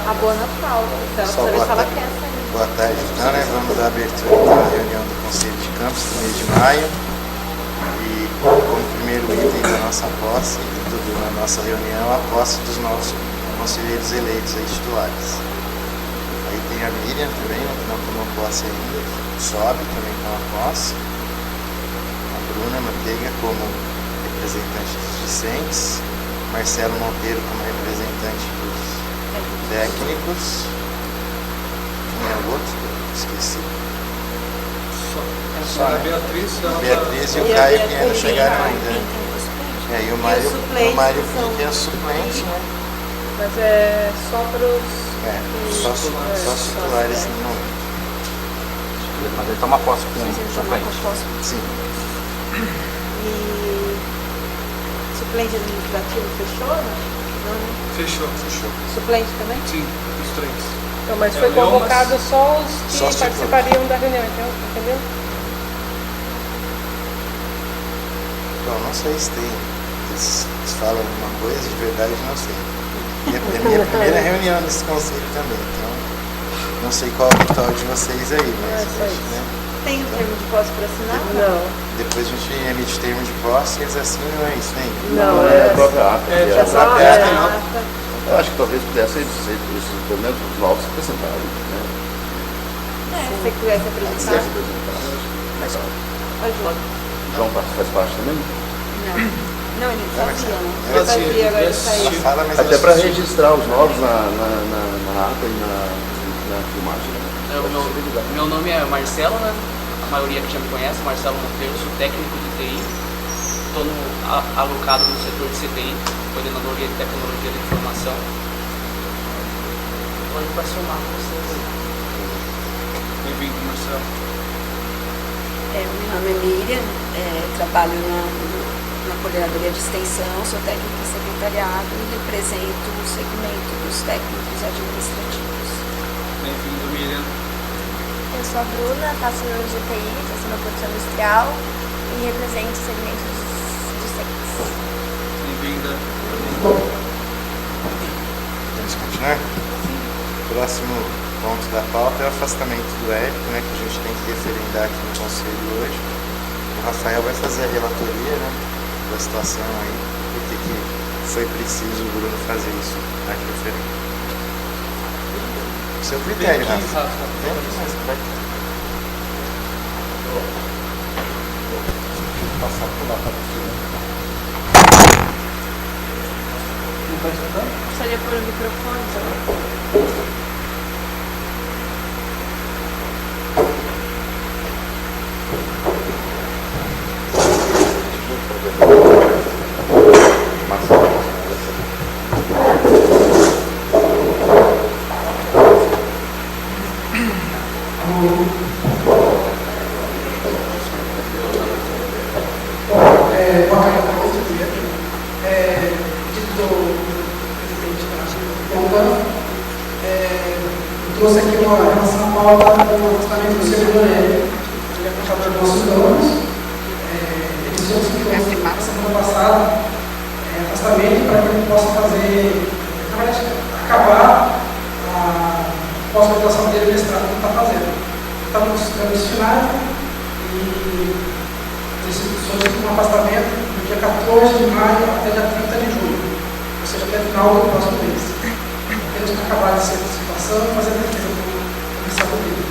A boa na falta. Então, Só saber se ela boa quer sair. Boa tarde, então, né? Vamos dar abertura então, à reunião do Conselho de Campos do mês de maio. E como primeiro item da nossa posse, da nossa reunião, a posse dos nossos conselheiros eleitos aí, titulares. Aí tem a Miriam também, que não tomou posse ainda, sobe também com a posse. A Bruna Manteiga como representante dos discentes. Marcelo Monteiro como representante dos técnicos. Quem é o outro? Esqueci. Só a Beatriz. Beatriz e o Caio que ainda chegaram ainda. E o Mário que é suplente, né? Mas é só para os... Só titulares no momento. Mas ele toma posse com suplente. Sim. E suplente administrativo fechou, não? Não, né? Fechou. Suplente também? Sim, os três. Então, mas foi convocado só os que Só os participariam da reunião, então, entendeu? Bom, não sei se tem. Eles falam alguma coisa, de verdade não sei. É minha primeira reunião nesse conselho também, então não sei qual é o ritual de vocês aí, mas né? Tem o termo de posse para assinar? Não. Depois a gente emite termo de posse e eles assinam, é isso, né? Não, é a própria ata. É só a ata. Eu acho que talvez pudesse ser pelo menos os novos se apresentarem, né? Se você quiser se Se apresentar. quisesse apresentar, eu acho que mais alto. Ajuda. O João faz parte também? Não, ele fazia, né? Eu Fazia, agora ele Ela saiu. fala, mas Até ela para assiste. registrar os novos na ata e na filmagem. Né? Meu nome é Marcelo, né? A maioria que já me conhece, Marcelo Monteiro, sou técnico de TI. Estou alocado no setor de CTI, coordenadoria de tecnologia de informação. Hoje para somar com vocês aí. Bem-vindo, Marcelo. Meu nome é Miriam, trabalho na coordenadoria de extensão, sou técnica de secretariado e represento o segmento dos técnicos administrativos. Bem-vindo, Miriam. Eu sou a Bruna, faço no GTI, faço na produção industrial e represento o segmento dos discentes. Bem-vinda. Vamos continuar? Próximo ponto da pauta é o afastamento do Érico, né, que a gente tem que referendar aqui no Conselho hoje. O Rafael vai fazer a relatoria, né, da situação aí, porque que foi preciso o Bruno fazer isso aqui referendo. Seu critério, Rafa. Vem aqui, mas vai. Vou passar por lá para você. Não está escutando? Gostaria de pôr o microfone também. Trouxe aqui uma relação à pauta do afastamento do servidor Érico. Ele é contador dos nossos donos. Ele se hospedou na semana passada afastamento para que ele possa fazer, acabar a pós-graduação dele, o mestrado que ele está fazendo. Ele está nos trâmites finais e solicita um afastamento do dia 14 de maio até dia 30 de julho, ou seja, até o final do próximo mês. Temos que acabar essa situação e fazer a defesa do mestrado dele.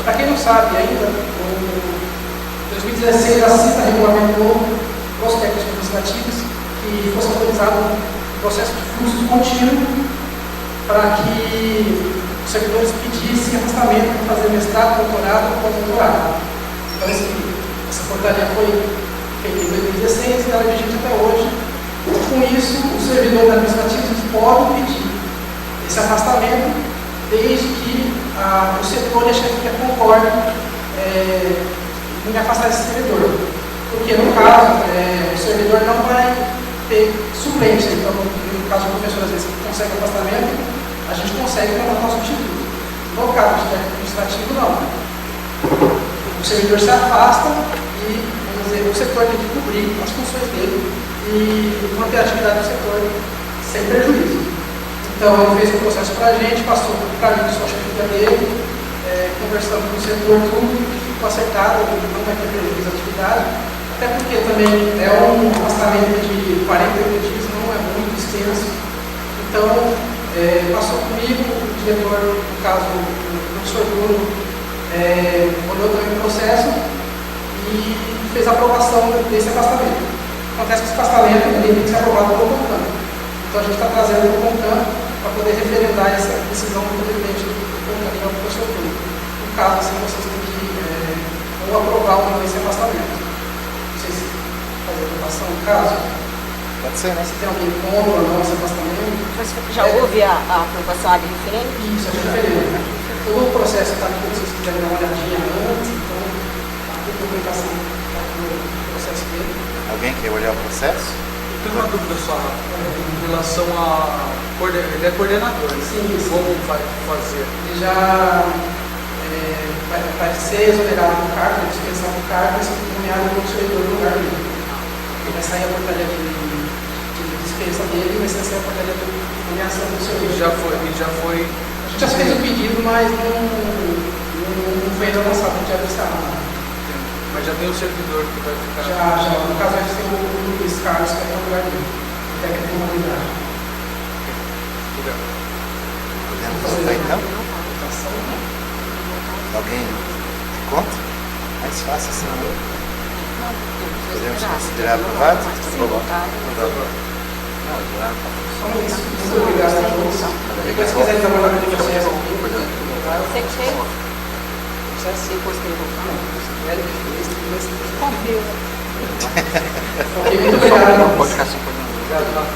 Para quem não sabe ainda, em 2016 a CITA regulamentou os técnicos administrativos que fosse autorizado um processo de fluxo contínuo para que os servidores pedissem afastamento para fazer mestrado, doutorado ou pós-doutorado. Então essa portaria foi feita em 2016 e ela é vigente até hoje. Com isso, os servidores administrativos podem pedir esse afastamento desde que o setor e a chefia concordem em afastar esse servidor. Porque, no caso, o servidor não vai ter suplente. Então, no caso do professor, às vezes, que consegue afastamento, a gente consegue contratar um substituto. No caso de técnico administrativo, não. O servidor se afasta e, vamos dizer, o setor tem que cobrir as funções dele e manter a atividade do setor sem prejuízo. Então, ele fez o processo para a gente, passou para mim, sou a chefia dele, conversando com o setor, tudo ficou acertado, não vai ter prejuízo de atividade, até porque também é um afastamento de 48 dias, não é muito extenso. Então, passou comigo, o diretor, no caso, o professor Bruno, olhou também o processo e fez a aprovação desse afastamento. Acontece que esse afastamento ele tem que ser aprovado pelo CONCAN. Então, a gente está trazendo o CONCAN para poder referendar essa decisão do presidente do CONCAN, que é o professor Bruno. No caso, assim, vocês têm que ou aprovar ou não esse afastamento. Não sei se fazer aprovação no caso. Pode ser, né? Se tem alguém contra ou não esse afastamento. Já houve a aprovação de referendo? Isso, a de referendo. Todo o processo está aqui, se vocês quiserem dar uma olhadinha antes, então a documentação está aqui no processo dele. Alguém quer olhar o processo? Eu tenho uma dúvida só, em relação a... Ele é coordenador, né? Sim. Como vai fazer? Ele já vai ser exonerado do cargo, dispensado do cargo e ser nomeado como servidor no lugar dele. Ele vai sair a portaria de dispensa dele e vai sair a portaria de nomeação do servidor. Ele já foi... A gente já fez o pedido, mas não foi ainda lançado no Diário Oficial. Mas já tem o servidor que vai ficar... Já. No caso vai ser o Luiz Carlos, que é o lugar dele. Técnico de humanidade. Obrigado. Podemos votar então? Alguém é contra? Mais fácil assim. Podemos considerar aprovado? Só isso. Muito obrigado a todos. Depois, se quiserem dar uma olhada no processo aqui, Você que fez? processo depois que ele voltar, ele que fez, depois que fez. Confio. Ok, muito obrigado. Pode ficar sem problema. Obrigado, Rafa.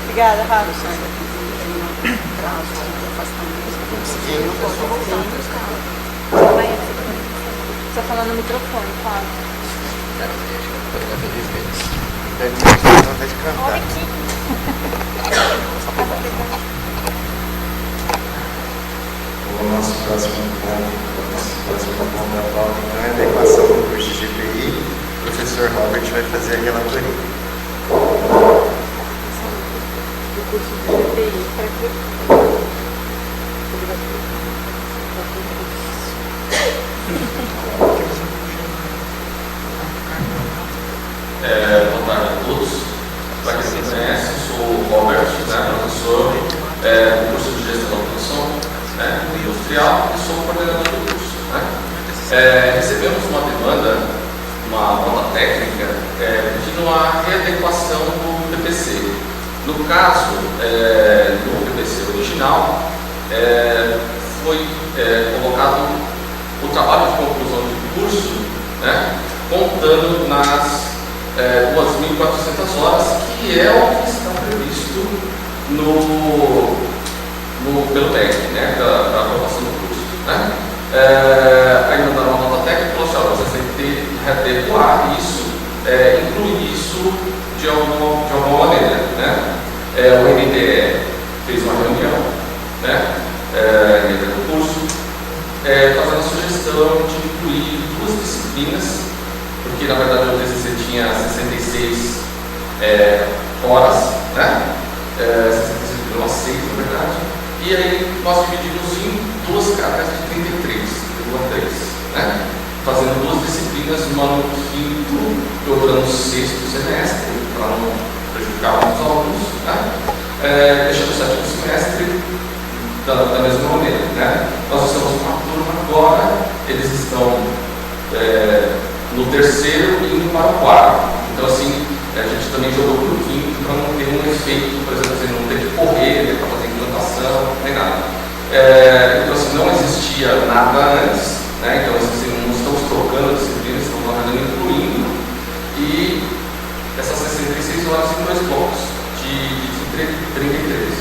Obrigada, Rafa. Vamos seguir? Você falando no microfone, fala. Pega uma vontade de cantar. Olha aqui. O nosso próximo ponto da pauta então, é a adequação do curso de GPI. O professor Robert vai fazer a relatoria. Do curso de GPI, para que... Boa tarde a todos. Para quem não conhece, eu sou o Robert, professor do curso de Gestão da Produção Industrial e sou coordenador do curso. Recebemos uma demanda, uma nota técnica, pedindo a readequação do PPC. No caso, no PPC original, foi colocado o trabalho de conclusão do curso, contando nas 2.400 horas, que é o que está previsto pelo TEC, da aprovação do curso. Aí mandaram uma nota técnica e falou assim: olha, você tem que readequar isso, incluir isso de alguma maneira. O NDE fez uma reunião dentro do curso, fazendo a sugestão de incluir 2 disciplinas, porque na verdade o TCC tinha 66 horas, 66,6 na verdade, e aí nós dividimos em 2 cargas de 33,3, fazendo 2 disciplinas, uma no 5º e outra no 6º semestre, para não prejudicar muitos alunos, deixando o 7º semestre da mesma maneira. Nós estamos com uma turma agora, eles estão no 3º e indo para o 4º. Então, assim, a gente também jogou para o 5º para não ter um efeito, por exemplo, assim, não ter que correr para fazer implantação, nem nada. Então, assim, não existia nada antes, então, assim, não estamos trocando disciplinas, estamos na verdade incluindo, e essas 66 horas em 2 blocos de 33.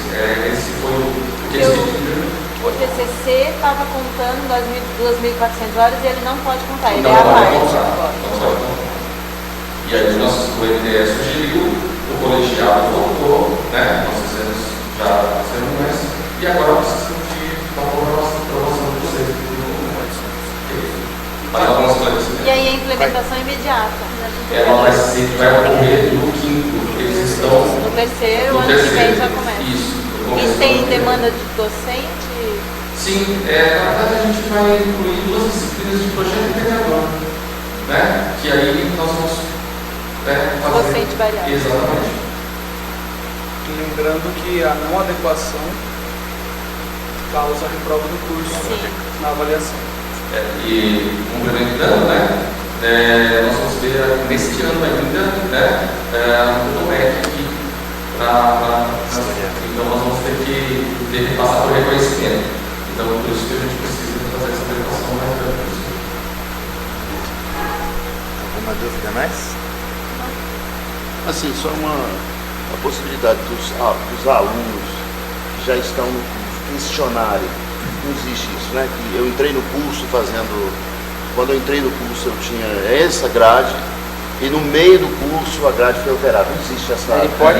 Esse foi o que eles pediram. O TCC estava contando 2.400 horas e ele não pode contar, ele Não é a pode parte. contar, não pode contar. E aí o NDE sugeriu, o colegiado votou, nós fizemos já as reuniões, e agora precisamos de uma aprovação de vocês. Mais algumas coisas. E aí a implementação imediata. Ela vai ocorrer no 5º, porque eles estão No 3º, no ano que vem 3º. já começa. Isso, no tem demanda de docente? Sim, na verdade a gente vai incluir 2 disciplinas de projeto integrador, né? Que aí nós vamos fazer. Docente variado. Exatamente. Lembrando que a não adequação causa reprova do curso na avaliação. E complementando, né? Nós vamos ter neste ano ainda, né? O MEC aqui então nós vamos ter que passar por reconhecimento. Então por isso que a gente precisa fazer essa adequação mais rápida. Alguma dúvida mais? Assim, só a possibilidade dos alunos que já estão no curso questionarem. Não existe isso, né? Que eu entrei no curso quando eu entrei no curso eu tinha essa grade e no meio do curso a grade foi alterada. Não existe essa ele pode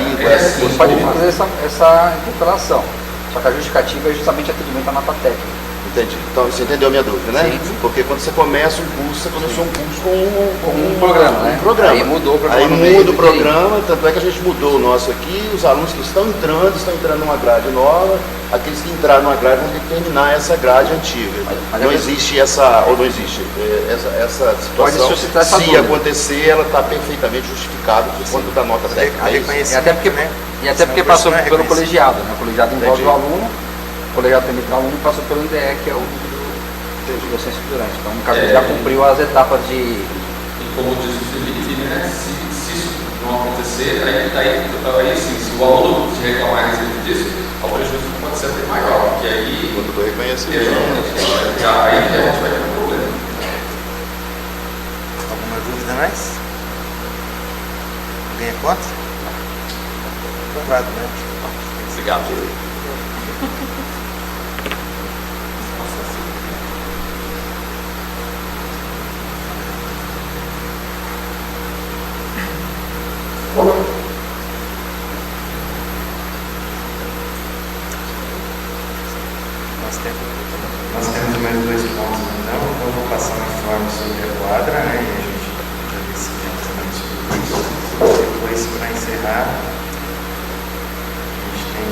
fazer essa interpelação, só que a justificativa é justamente atendimento à nota técnica. Entendi. Então você entendeu a minha dúvida, né? Sim. Porque quando você começa um curso, você começou um curso com um programa, né? Programa. Aí mudou o programa. Aí muda o programa, tanto é que a gente mudou o nosso aqui, os alunos que estão entrando numa grade nova, aqueles que entraram numa grade vão ter que terminar essa grade antiga. Mas não existe não existe essa situação. Pode suscitar essa se dúvida. acontecer, ela está perfeitamente justificada por conta da nota técnica. E até porque passou pelo colegiado, né? O colegiado envolve o aluno, o colegiado também o aluno passou pelo NDE, que é o de docência estudante. Então, no caso, ele já cumpriu as etapas de... E como diz o Felipe, né? Se isso não acontecer, aí sim, se o aluno se reclamar a respeito disso, o prejuízo pode ser até maior, porque aí... Quando do reconhecimento. Aí a gente vai ter um problema. Alguma dúvida mais? Alguém é contra? Aprovado, né? Obrigado. Nós temos mais 2 pontos então. Eu vou passar uma informe sobre a quadra, né? E a gente já decidiu também sobre isso. Depois, para encerrar, a gente tem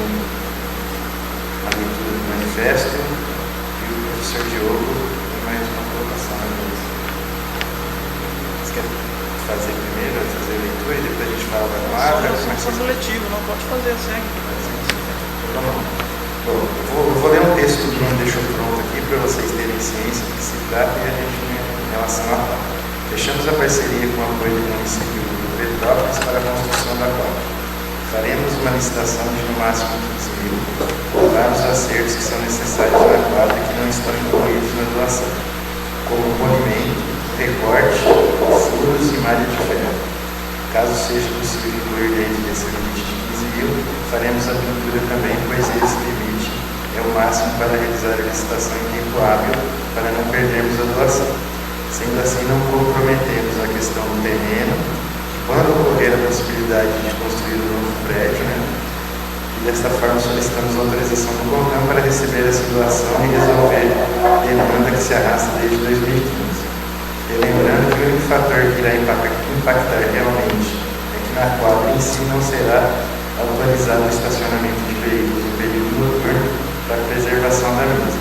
a leitura do manifesto e o professor Diogo tem mais uma colocação na mesa. Você quer fazer primeiro, fazer a leitura e depois a gente fala da quadra? Só seletivo, não pode fazer assim. Bom, eu vou ler um texto que o Bruno deixou pronto aqui para vocês terem ciência do que se trata e a gente em relação a quadra. Fechamos a parceria com o apoio do município de Petrópolis para a construção da quadra. Faremos uma licitação de no máximo 15 mil para os acertos que são necessários na quadra e que não estão incluídos na doação, como polimento, recorte, furos e malha de ferro. Caso seja possível incluir dentro desse limite de 15 mil, faremos a pintura também, pois esse limite é o máximo para realizar a licitação em tempo hábil, para não perdermos a doação. Sendo assim, não comprometemos a questão do terreno, quando ocorrer a possibilidade de construir um novo prédio, né? E desta forma solicitamos a autorização do CONCAM para receber essa doação e resolver a demanda que se arrasta desde 2015. E lembrando que o único fator que irá impactar realmente é que na quadra em si não será autorizado o estacionamento de veículos no período noturno para a preservação da mesma.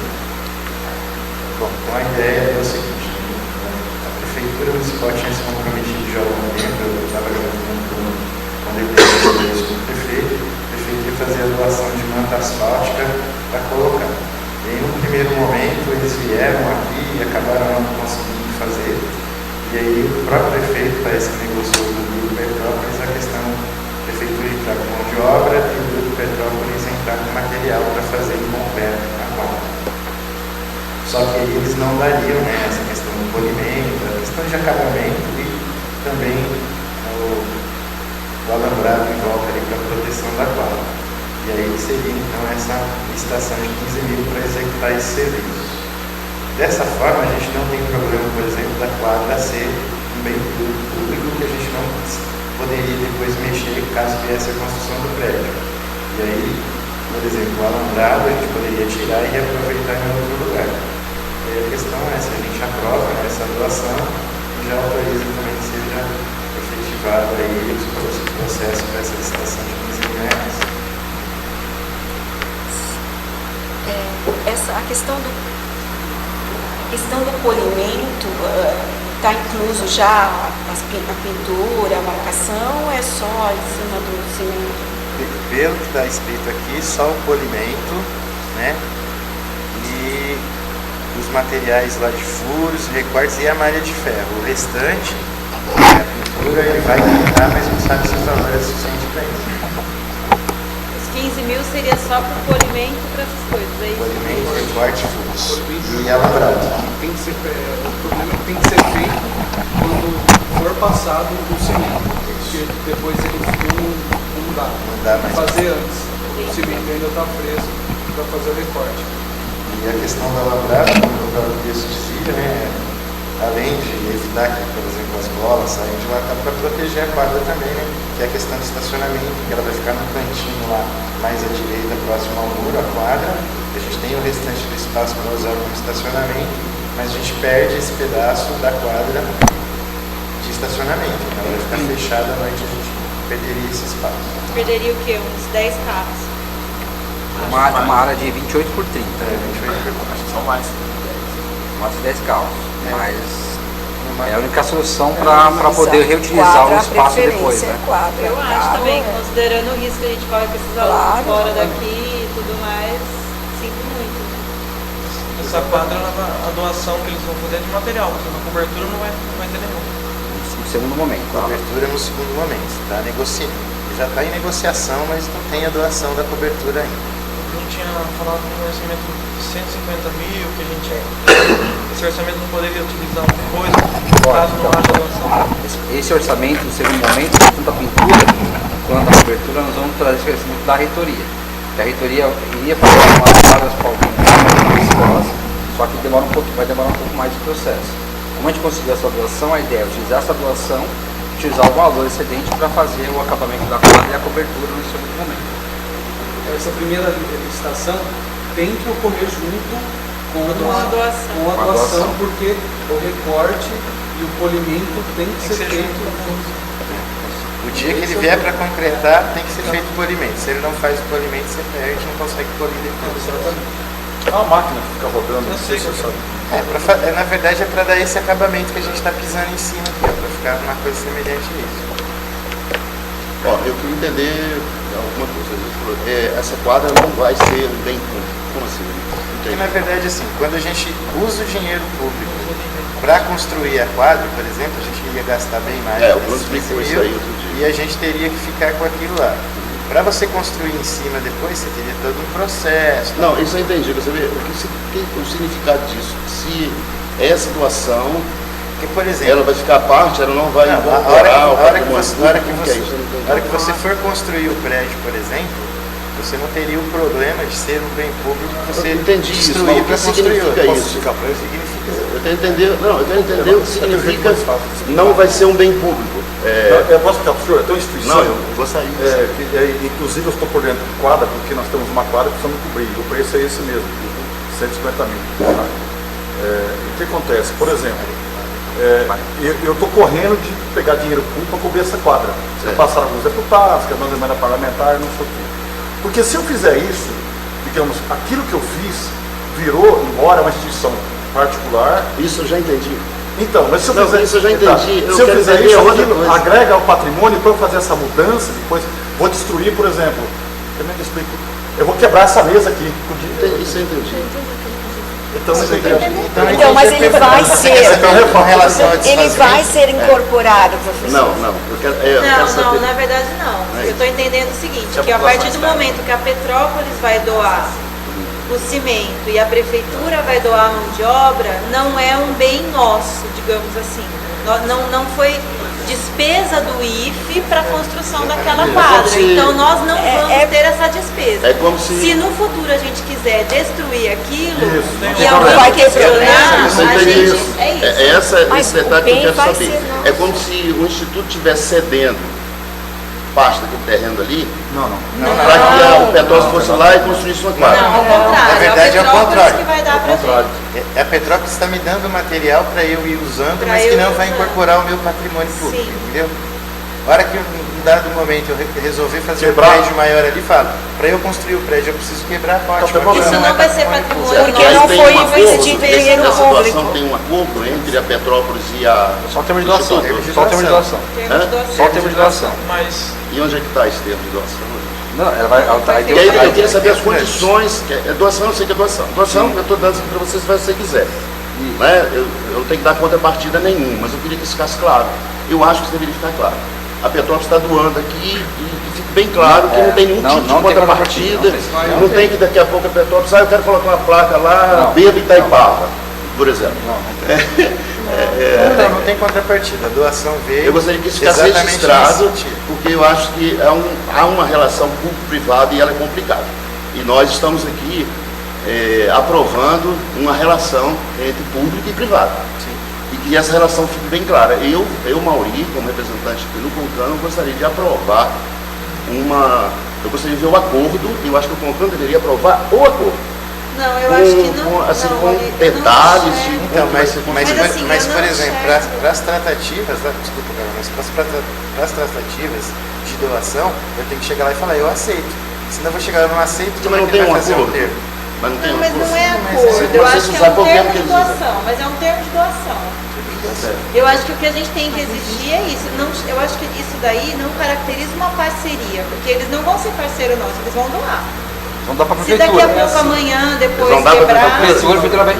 Bom, então a ideia é o seguinte: a Prefeitura Municipal tinha se comprometido já há algum tempo, eu estava junto com o Bruno, quando ele teve isso com o prefeito ia fazer a doação de manta asfáltica para colocar. E em um primeiro momento eles vieram aqui e acabaram não conseguindo fazer. E aí o próprio prefeito parece que negociou com o Grupo Petrópolis a questão da Prefeitura entrar com mão de obra e o Grupo Petrópolis entrar com material para fazer em concreto a quadra. Só que eles não dariam, né, essa questão do polimento, a questão de acabamento e também o alambrado em volta ali para a proteção da quadra. E aí seria então essa licitação de 15 mil para executar esses serviços. Dessa forma, a gente não tem problema, por exemplo, da quadra ser um bem público que a gente não poderia depois mexer caso viesse a construção do prédio. E aí, por exemplo, o alambrado a gente poderia tirar e reaproveitar em outro lugar. E aí a questão é, se a gente aprova essa doação, já autoriza também que seja efetivado aí o processo para essa licitação de 15 mil reais. a questão do polimento, está incluso já a pintura, a marcação, ou é só em cima do cimento? Pelo que está escrito aqui, só o polimento, né? E os materiais lá de furos, recortes e a malha de ferro. O restante, a pintura, ele vai pintar, mas não sabe se o valor é suficiente para isso. Os 15 mil seria só para o polimento e para essas coisas, é isso? Polimento, recorte, furos e alambrado. Tem que ser, o problema é que tem que ser feito quando for passado o cimento, porque depois ele não dá mais. Fazer antes, o cimento ainda está fresco para fazer o recorte. E a questão da alambrado, como o próprio texto dizia, né, além de evitar que, por exemplo, as bolas saiam de lá, dá para proteger a quadra também, né, que é a questão do estacionamento, que ela vai ficar num cantinho lá mais à direita, próximo ao muro, a quadra. A gente tem o restante do espaço para usar como estacionamento, mas a gente perde esse pedaço da quadra de estacionamento. Ela vai ficar fechada à noite, a gente perderia esse espaço. Perderia o quê? Uns 10 carros? Uma área de 28 por 30. 28 por 30. São mais. Mais de 10 carros. Mas é a única solução para poder reutilizar o espaço depois, né? Eu acho também, considerando o risco que a gente corre com esses alunos fora daqui e tudo mais, sinto muito. Essa quadra, a doação que eles vão fazer é de material, porque na cobertura não vai ter nenhum. No segundo momento. Cobertura no segundo momento. Está negociando. Já está em negociação, mas não tem a doação da cobertura ainda. A gente tinha falado de um orçamento de 150 mil, que a gente. Esse orçamento não poderia utilizar uma coisa, caso não haja doação. Esse orçamento, no segundo momento, tanto a pintura quanto a cobertura, nós vamos trazer esse orçamento da reitoria. A reitoria iria fazer umas vagas para algumas escolas, só que vai demorar um pouco mais de processo. Como a gente conseguiu essa doação, a ideia é utilizar essa doação, utilizar o valor excedente para fazer o acabamento da quadra e a cobertura no segundo momento. Essa primeira licitação tem que ocorrer junto com a doação, porque o recorte e o polimento tem que ser feito. O dia que ele vier para concretar, tem que ser feito o polimento. Se ele não faz o polimento, você perde, não consegue polir depois. Exatamente. É uma máquina que fica rodando, não sei se você sabe. Na verdade é para dar esse acabamento que a gente está pisando em cima aqui, para ficar uma coisa semelhante a isso. Ó, eu queria entender alguma coisa. Essa quadra não vai ser um bem público. Como assim? Porque, na verdade, assim, quando a gente usa o dinheiro público para construir a quadra, por exemplo, a gente ia gastar bem mais. O plano explicou isso aí outro dia. E a gente teria que ficar com aquilo lá. Para você construir em cima depois, você teria todo um processo. Não, isso eu entendi. Você vê o significado disso. Se essa doação, porque, por exemplo, ela vai ficar à parte, ela não vai incorporar a hora que você for construir o prédio, por exemplo, você não teria o problema de ser um bem público que você destruir para construir outro. Isso? Eu quero entender o que significa não vai ser um bem público. Eu posso ficar para o senhor? É uma instituição. Não, eu vou sair. Inclusive eu estou por dentro de quadra, porque nós temos uma quadra que precisamos cobrir. O preço é esse mesmo, 150 mil. O que acontece? Por exemplo, eu estou correndo de pegar dinheiro público para cobrir essa quadra. Você passar alguns deputados, que é uma emenda parlamentar, não sei o quê. Porque se eu fizer isso, digamos, aquilo que eu fiz virou, embora é uma instituição particular. Isso eu já entendi. Então, mas se eu fizer isso eu já entendi. Se eu fizer isso, aquilo agrega ao patrimônio, para eu fazer essa mudança, depois vou destruir, por exemplo, eu vou quebrar essa mesa aqui. Isso eu entendi. Então, mas ele vai ser incorporado, professor? Não, eu quero não, na verdade não. Eu estou entendendo o seguinte, que a partir do momento que a Petrópolis vai doar o cimento e a prefeitura vai doar a mão de obra, não é um bem nosso, digamos assim. Não foi despesa do IFE para a construção daquela quadra. Então nós não vamos ter essa despesa. É como se no futuro a gente quiser destruir aquilo e alguém vai questionar, esse detalhe que eu quero saber. É como se o Instituto estivesse cedendo parte daquele terreno ali para que o Petrópolis fosse lá e construísse uma quadra. Não, ao contrário. Na verdade é o contrário. Que vai dar pra gente. A Petrópolis está me dando material para eu ir usando, mas que não vai incorporar o meu patrimônio público, entendeu? A hora que num dado momento eu resolver fazer Quebrar. um prédio maior ali, falo, para eu construir o prédio eu preciso quebrar a ponte. Isso não vai ser patrimônio. Porque não foi investido dinheiro Nessa público. situação tem um acordo entre a Petrópolis e a... Só o termo de doação. Só o termo de doação. Só o termo de doação. Mas E onde é que está esse termo de doação? Não, ela vai. E aí eu queria saber as condições. Doação, eu sei que é doação. Doação, eu estou dando para você se você quiser. Né? Eu não tenho que dar contrapartida nenhuma, mas eu queria que isso ficasse claro. Eu acho que isso deveria ficar claro. A Petrópolis está doando aqui e fique bem claro que não tem nenhum tipo de contrapartida. Não tem que daqui a pouco a Petrópolis, eu quero colocar uma placa lá, Beba Itaipava, por exemplo. Não tem contrapartida. A doação veio. Eu gostaria que isso ficasse registrado, porque eu acho que há uma relação público-privada e ela é complicada. E nós estamos aqui aprovando uma relação entre público e privado. E que essa relação fique bem clara. Eu Mauri, como representante do CONCAN, gostaria de aprovar eu gostaria de ver o acordo, e eu acho que o CONCAN deveria aprovar o acordo. Não, eu acho que não. Assim, com detalhes de então, mas por exemplo, para as tratativas, desculpa, cara, mas para as tratativas de doação, eu tenho que chegar lá e falar, eu aceito. Senão eu vou chegar lá, eu não aceito, mas não tem um acordo. Mas não é acordo, eu acho que é um termo de doação, mas é um termo de doação. Eu acho que o que a gente tem que exigir é isso. Eu acho que isso daí não caracteriza uma parceria, porque eles não vão ser parceiro nosso, eles vão doar. Vão dar para a Se prefeitura. daqui a pouco, amanhã, depois quebrar... A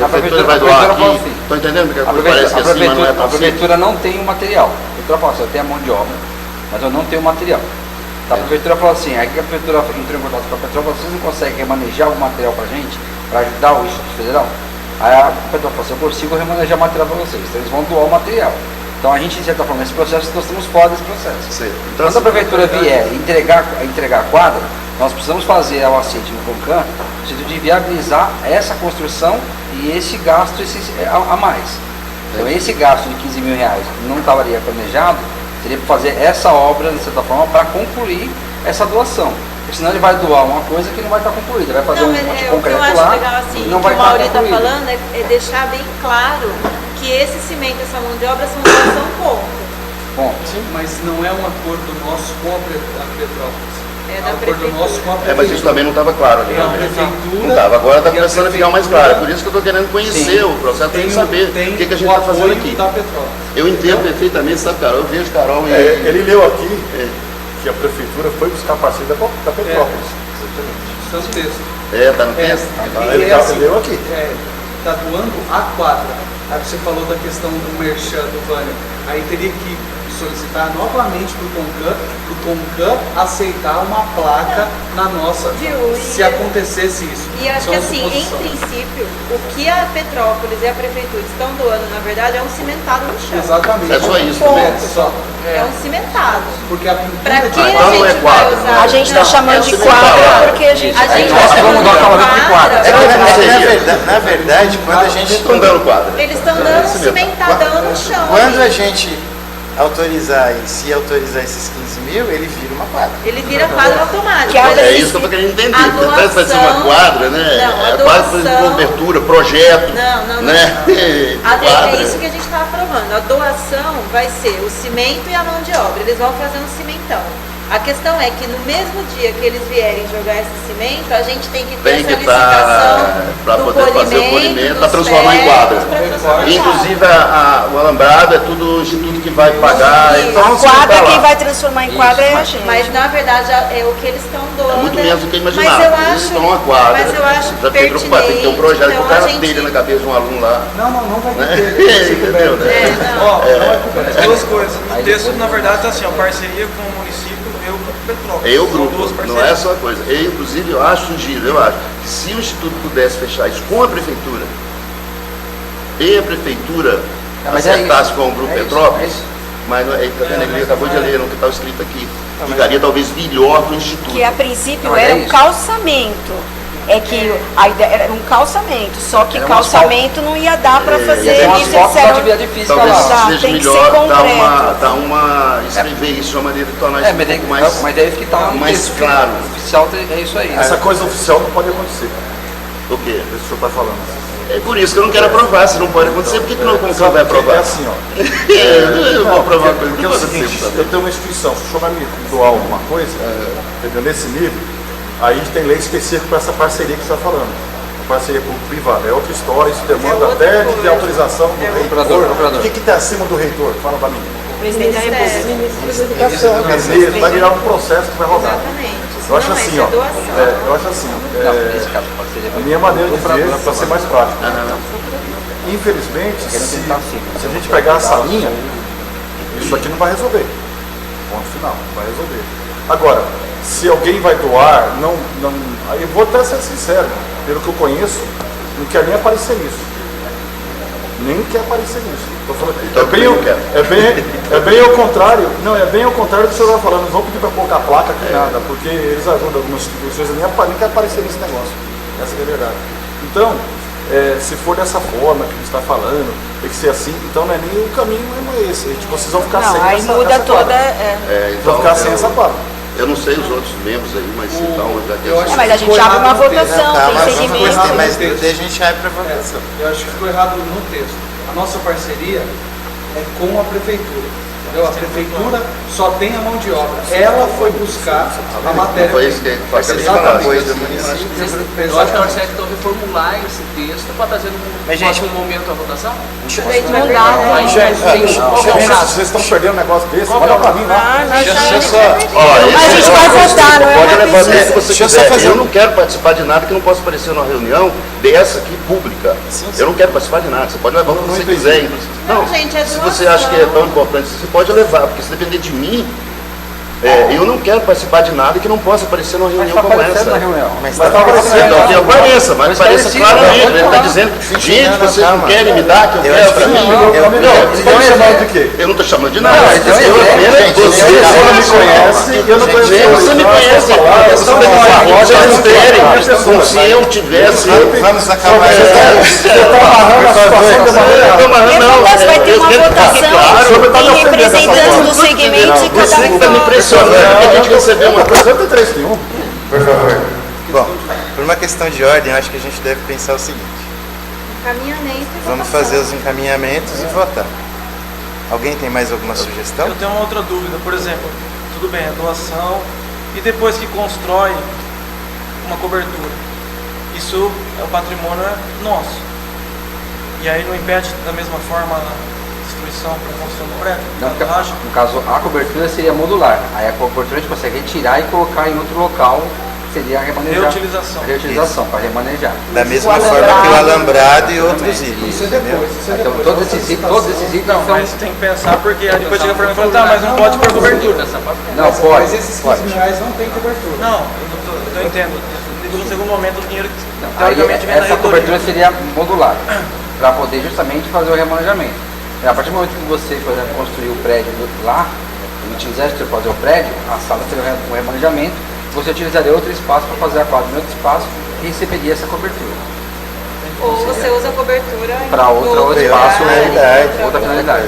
prefeitura vai doar aqui. Estou entendendo que parece que assim, mas não é tão a prefeitura não tem o material. A prefeitura fala assim, eu tenho a mão de obra, mas eu não tenho o material. A prefeitura falou assim, aí que a prefeitura entrou em contato com a Petrópolis, vocês não conseguem remanejar algum material para a gente, para ajudar o Instituto Federal? Aí a Petrópolis falou assim, eu consigo remanejar material para vocês, então eles vão doar o material. Então a gente, de certa forma, nesse processo, nós estamos fora desse processo. Então, quando a prefeitura vier entregar a quadra, nós precisamos fazer ao aceite no CONCAN, no sentido de viabilizar essa construção e esse gasto a mais. Então esse gasto de 15 mil reais não estaria planejado, teria que fazer essa obra, de certa forma, para concluir essa doação. Porque senão ele vai doar uma coisa que não vai estar concluída, vai fazer um monte de concreto lá, legal, assim, não vai estar concluído. O que o Mauri está concluído. falando é deixar bem claro que esse cimento, essa mão de obra são doação ponto. Sim, mas não é um acordo nosso com a Petrópolis. É da prefeitura. Mas isso também não estava claro ali. Não estava, agora está começando a ficar mais claro. Por isso que eu estou querendo conhecer o processo, para saber o que a gente está fazendo aqui. Eu entendo perfeitamente, sabe, Carol? Eu vejo Carol e... Ele leu aqui que a prefeitura foi buscar parceria da Petrópolis. Isso é o texto. Está no texto? Ele leu aqui. Está doando a quadra. Aí você falou da questão do merchan do Vânia. Aí teria que solicitar novamente para o CONCAN aceitar uma placa na nossa, se acontecesse isso. E acho que assim, em princípio, o que a Petrópolis e a Prefeitura estão doando, na verdade, é um cimentado no chão. Exatamente. É só isso. É um cimentado. Porque a pintura... Para que a gente vai usar... A gente está chamando de quadra porque a gente... Na verdade, quando a gente... Estão dando quadra. Eles estão dando um cimentadão no chão. Quando a gente autorizar e se autorizar esses 15 mil, ele vira uma quadra. Ele vira quadra automática. É isso que eu estou querendo entender. Vai ser uma quadra, né? Não, a quadra de cobertura, projeto. Não. Né? É isso que a gente está aprovando. A doação vai ser o cimento e a mão de obra. Eles vão fazer um cimentão. A questão é que no mesmo dia que eles vierem jogar esse cimento, a gente tem que ter essa licitação para poder fazer o polimento, para transformar em quadra. Inclusive o alambrado é tudo o instituto que vai pagar. A quadra, quem vai transformar em quadra é a gente. Mas na verdade é o que eles estão doando. É muito menos do que eu imaginava. Mas eu acho, eles estão uma quadra. Mas eu acho já fiquei preocupado, tem que ter um projeto com o cara dele na cabeça de um aluno lá. Não vai ter. Entendeu, né? Duas coisas. O texto, na verdade, está assim, parceria com o município. Eu, grupo, não é só coisa. Inclusive, eu acho que se o Instituto pudesse fechar isso com a Prefeitura, e a Prefeitura acertasse com o Grupo Petrópolis, mas ele acabou de ler, não que estava escrito aqui, ficaria talvez melhor que o Instituto. Que a princípio era um calçamento. É que a ideia era um calçamento, só que calçamento não ia dar para fazer isso. Talvez seja melhor escrever isso de uma maneira de tornar isso um pouco mais, mas deve que tá mais claro. Oficial é isso aí. Essa coisa oficial não pode acontecer. O quê? Isso que o senhor está falando. É por isso que eu não quero aprovar, se não pode acontecer, por que não vai aprovar? É assim, ó. Eu vou aprovar coisa porque é o seguinte, eu tenho uma instituição, se o senhor vai me doar alguma coisa, entendeu? Nesse nível, aí a gente tem lei específica para essa parceria que você está falando. A parceria público-privada. É outra história, isso demanda até de autorização do reitor. O que está acima do reitor? Fala para mim. Presidente da República. Isso, vai virar um processo que vai rodar. Exatamente. Eu acho assim, ó. Eu acho assim, a minha maneira de ver, para ser mais prático. Infelizmente, se a gente pegar essa linha, isso aqui não vai resolver. Ponto final, não vai resolver. Agora, se alguém vai doar, aí eu vou até ser sincero, pelo que eu conheço, não quer nem aparecer nisso. Nem quer aparecer nisso. Tô falando, é bem ao contrário. Não, é bem ao contrário do que o senhor está falando. Não vão pedir para colocar placa aqui nada, porque eles ajudam algumas instituições a nem quer aparecer nesse negócio. Essa é a verdade. Então, se for dessa forma que a gente está falando, tem que ser assim, então não é nem o caminho mesmo esse. Vocês vão ficar sem aí essa muda toda. Vão ficar sem essa placa. Eu não sei os outros membros aí, mas então já que mas a gente abre uma votação, tem segmento. Mas daí a gente vai para a votação. Eu acho que ficou errado no texto. A nossa parceria é com a prefeitura. Entendeu? A prefeitura só tem a mão de obra. Ela foi buscar a matéria. Foi isso que foi exatamente. do município. Eu acho que é certo então reformular esse texto para trazer no próximo momento a votação. Não dá, né? Vocês estão perdendo um negócio desse? Olha para mim lá. A gente vai votar, não é? Pode levar se você quiser. Eu não quero participar de nada que não possa aparecer numa reunião dessa aqui pública. Eu não quero participar de nada. Você pode levar o que você quiser. Não, gente, é se você acha que é tão importante, você pode levar, porque se depender de mim, eu não quero participar de nada que não possa aparecer numa reunião como essa. Mas está aparecendo. Então, que apareça, mas apareça claramente. Ele está dizendo, gente, vocês não querem me dar, que eu quero para mim. Eu não estou chamando de nada. Eu apenas, você não me conhece, eu não conheço. Você me conhece, vocês não querem, como se eu tivesse. Vamos acabar. Depois vai ter uma votação em representantes do segmento e cada Você que está me impressionando, que a gente recebeu uma coisa. Por favor. Bom, por uma questão de ordem, eu acho que a gente deve pensar o seguinte. Encaminhamento e Vamos votação. fazer os encaminhamentos e votar. Alguém tem mais alguma sugestão? Eu tenho uma outra dúvida, por exemplo, tudo bem, a doação e depois que constrói uma cobertura, isso é o patrimônio nosso. E aí não impede da mesma forma a destruição para a construção do prédio? No caso, a cobertura seria modular. Aí a cobertura a gente consegue retirar e colocar em outro local, seria remanejar. Reutilização, para remanejar. Da mesma forma que o alambrado e outros itens. Isso então, todos esses itens não, mas tem que pensar, porque aí depois chega para mim e fala, tá, mas não pode pôr cobertura. Não, pode. Mas esses 15 reais não tem cobertura. Não, eu entendo. No segundo momento, o dinheiro teoricamente vem da reitoria. Essa cobertura seria modular, para poder justamente fazer o remanejamento. A partir do momento que você, por exemplo, construir o prédio lá, e utilizar para fazer o prédio, a sala seria um remanejamento, você utilizaria outro espaço para fazer a quadra em outro espaço e receberia essa cobertura. Ou você usa a cobertura para outro espaço, outra finalidade.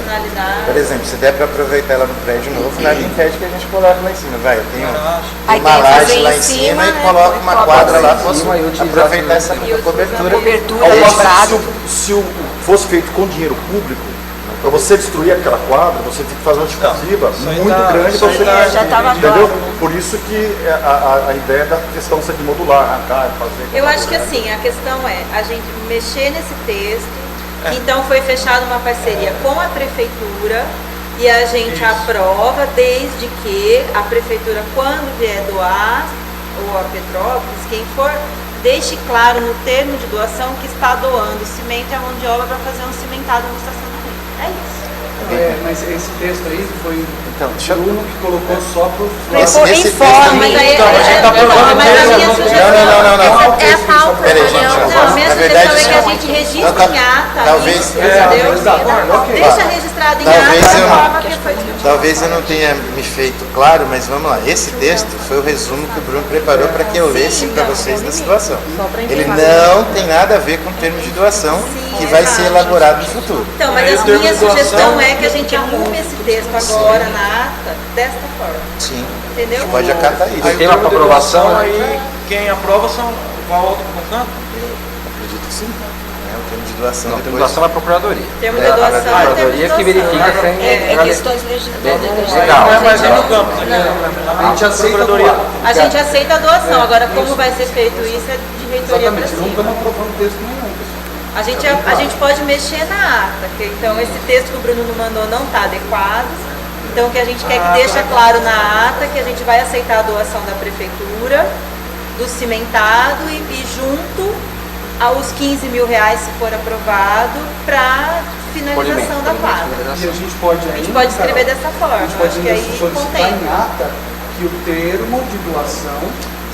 Por exemplo, se der para aproveitar ela no prédio novo, nada impede que a gente coloque lá em cima. Vai, eu tenho uma laje lá em cima e coloco uma quadra lá, posso aproveitar essa cobertura. Se fosse feito com dinheiro público, para você destruir aquela quadra, você tem que fazer uma exclusiva muito grande para você. Já estava entendeu? Por isso que a ideia da questão ser de modular, arrancar, fazer. Eu acho que assim, a questão é a gente mexer nesse texto, que então foi fechada uma parceria com a prefeitura e a gente aprova desde que a prefeitura, quando vier doar, ou a Petrópolis, quem for, deixe claro no termo de doação que está doando cimento e a mão de obra para fazer um cimentado no estacionamento. É isso. Mas esse texto aí foi então, o Bruno que colocou só para o Esse informe. Mas aí então, a gente está aprovando mas a minha sugestão não. É a pauta. Peraí, gente. Não, minha sugestão é que a gente registre em ata. Talvez. Entendeu? Deixa registrado em ata a forma que foi. Talvez eu não tenha me feito claro, mas vamos lá. Esse texto foi o resumo que o Bruno preparou para que eu lesse para vocês da situação. Ele não tem nada a ver com o termo de doação que vai ser elaborado no futuro. Então, mas a minha sugestão é que a gente arrume esse texto agora na ata desta forma. Sim. Entendeu? Pode acatar isso. Aí tem uma aprovação, aí quem aprova são Qual outro Concamp? Acredito que sim. É o termo de doação. Não, o termo de doação é a procuradoria. Termo de doação a procuradoria que verifica sem... questões legislativas. Legal. Não é mais no campus, A gente aceita doar. A gente aceita a doação, agora como vai ser feito isso é de reitoria para Exatamente, não cima. estamos aprovando texto nenhum, pessoal. A gente pode mexer na ata, então esse texto que o Bruno não mandou não está adequado. Então o que a gente quer que deixe claro na ata que a gente vai aceitar a doação da prefeitura, do cimentado e junto aos 15 mil reais, se for aprovado, para finalização da quadra. E a gente pode ainda, escrever dessa forma, a gente pode acho que ainda aí solicitar contempla. em ata que o termo de doação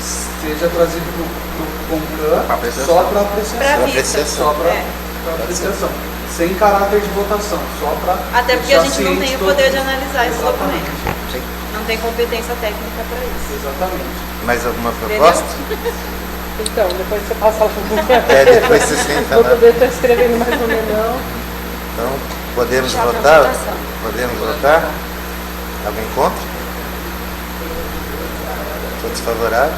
seja trazido para o CONCAN só para apreciação. Só para apreciação. Sem caráter de votação, só para. Até porque a gente não tem o poder de analisar esse Exatamente. documento. Não tem competência técnica para isso. Exatamente. Mais alguma proposta? Então, depois você passa lá. Depois você senta Vou lá. poder estar escrevendo mais ou menos. Então, podemos Já pra votar? votação. Podemos votar? Alguém contra? Todos favoráveis?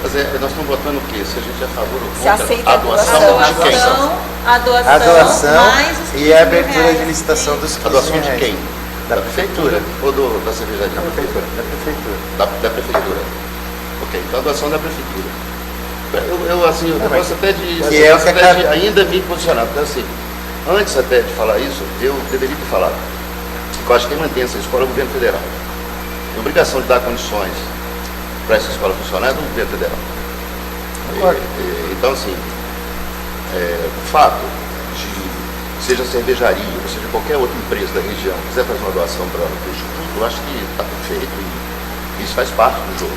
Mas nós estamos votando o quê? Se a gente é a favor ou Se contra aceita a a doação doação. de quem? A doação, A doação mais os 15 e a mil abertura reais. de licitação dos 15 A doação mil de reais. quem? Da prefeitura. Ou da cervejaria? Da prefeitura. Da prefeitura. Da prefeitura. Ok, então a doação da prefeitura. Eu posso até ainda me posicionar, porque assim, antes até de falar isso, eu deveria ter falado. Eu acho que quem mantém essa escola é o governo federal. A obrigação de dar condições para essa escola funcionar é do governo federal. Então, assim, o fato de, seja cervejaria, ou seja qualquer outra empresa da região, quiser fazer uma doação para o Instituto, eu acho que está perfeito e isso faz parte do jogo.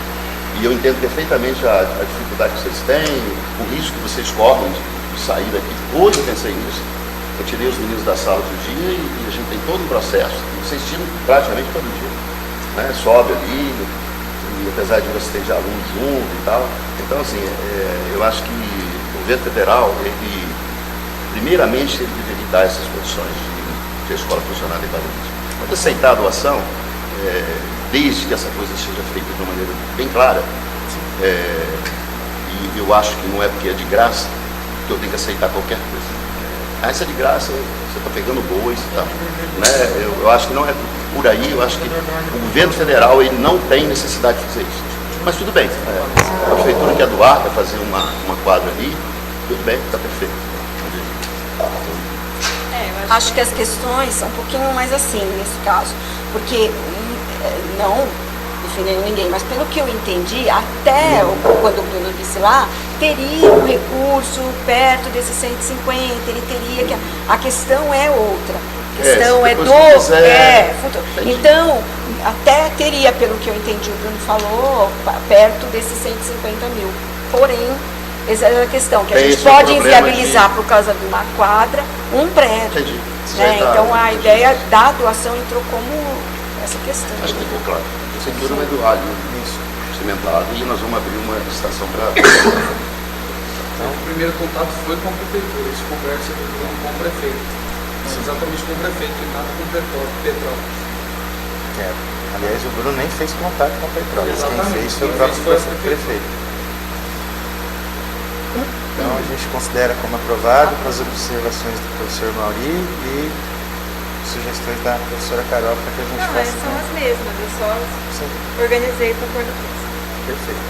E eu entendo perfeitamente a dificuldade que vocês têm, o risco que vocês correm de sair daqui. Hoje eu pensei nisso. Eu tirei os meninos da sala outro dia e a gente tem todo um processo. E vocês tiram praticamente todo dia. Né? Sobe ali, e apesar de você ter de alunos junto e tal. Então, assim, eu acho que o governo federal, ele, primeiramente, ele deveria dar essas condições de a escola funcionar adequadamente. Quando aceitar a doação, desde que essa coisa seja feita de uma maneira bem clara, e eu acho que não é porque é de graça que eu tenho que aceitar qualquer coisa. Essa é de graça, você está pegando boas e tal. Né? Eu acho que não é por aí, eu acho que o governo federal ele não tem necessidade de fazer isso. Mas tudo bem, a prefeitura quer doar, quer fazer uma quadra ali, tudo bem, está perfeito. Acho que as questões são um pouquinho mais assim, nesse caso, porque não defendendo ninguém, mas pelo que eu entendi, até quando o Bruno disse lá, teria um recurso perto desses 150, ele teria que... A questão é outra. A questão é do... Então, até teria, pelo que eu entendi, o Bruno falou, perto desses 150 mil. Porém, essa é a questão, que a gente pode inviabilizar por causa de uma quadra, um prédio. Entendi. Né? Então, a ideia da doação entrou como essa questão. Acho que ficou claro. A prefeitura vai doar ali, cimentado, e nós vamos abrir uma estação para... Então, o primeiro contato foi com a prefeitura, esse conversa com o prefeito. Exatamente com o prefeito, e nada com o Petrópolis. Aliás, o Bruno nem fez contato com o Petrópolis, quem fez foi o próprio prefeito. Então a gente considera como aprovado com as observações do professor Mauri e sugestões da professora Carol para que a gente faça. São as mesmas, eu só organizei para pôr no texto. Perfeito.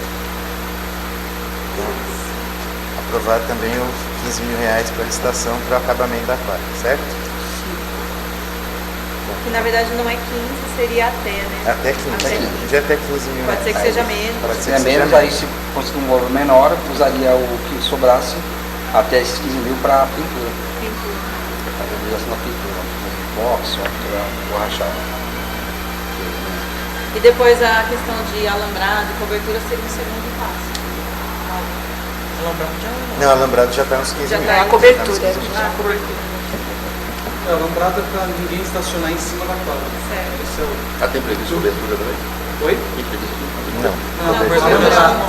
Então, aprovado também os 15 mil reais para a licitação para o acabamento da quadra, certo? Que na verdade não é 15, seria até, né? Até 15. De até 15 mil Pode ser que seja menos. Pode ser Se é menos, aí se conseguir um valor menor, usaria o que sobrasse até esses 15 mil para pintura. Para a utilização da pintura, box, borrachada. E depois a questão de alambrado e cobertura seria um segundo passo. Não, alambrado já está nos 15 Já mil. está a cobertura. Alambrado para ninguém estacionar em cima da quadra. Certo. Tem previsto cobertura também? Oi? Tem previsto Não. Cobertura não.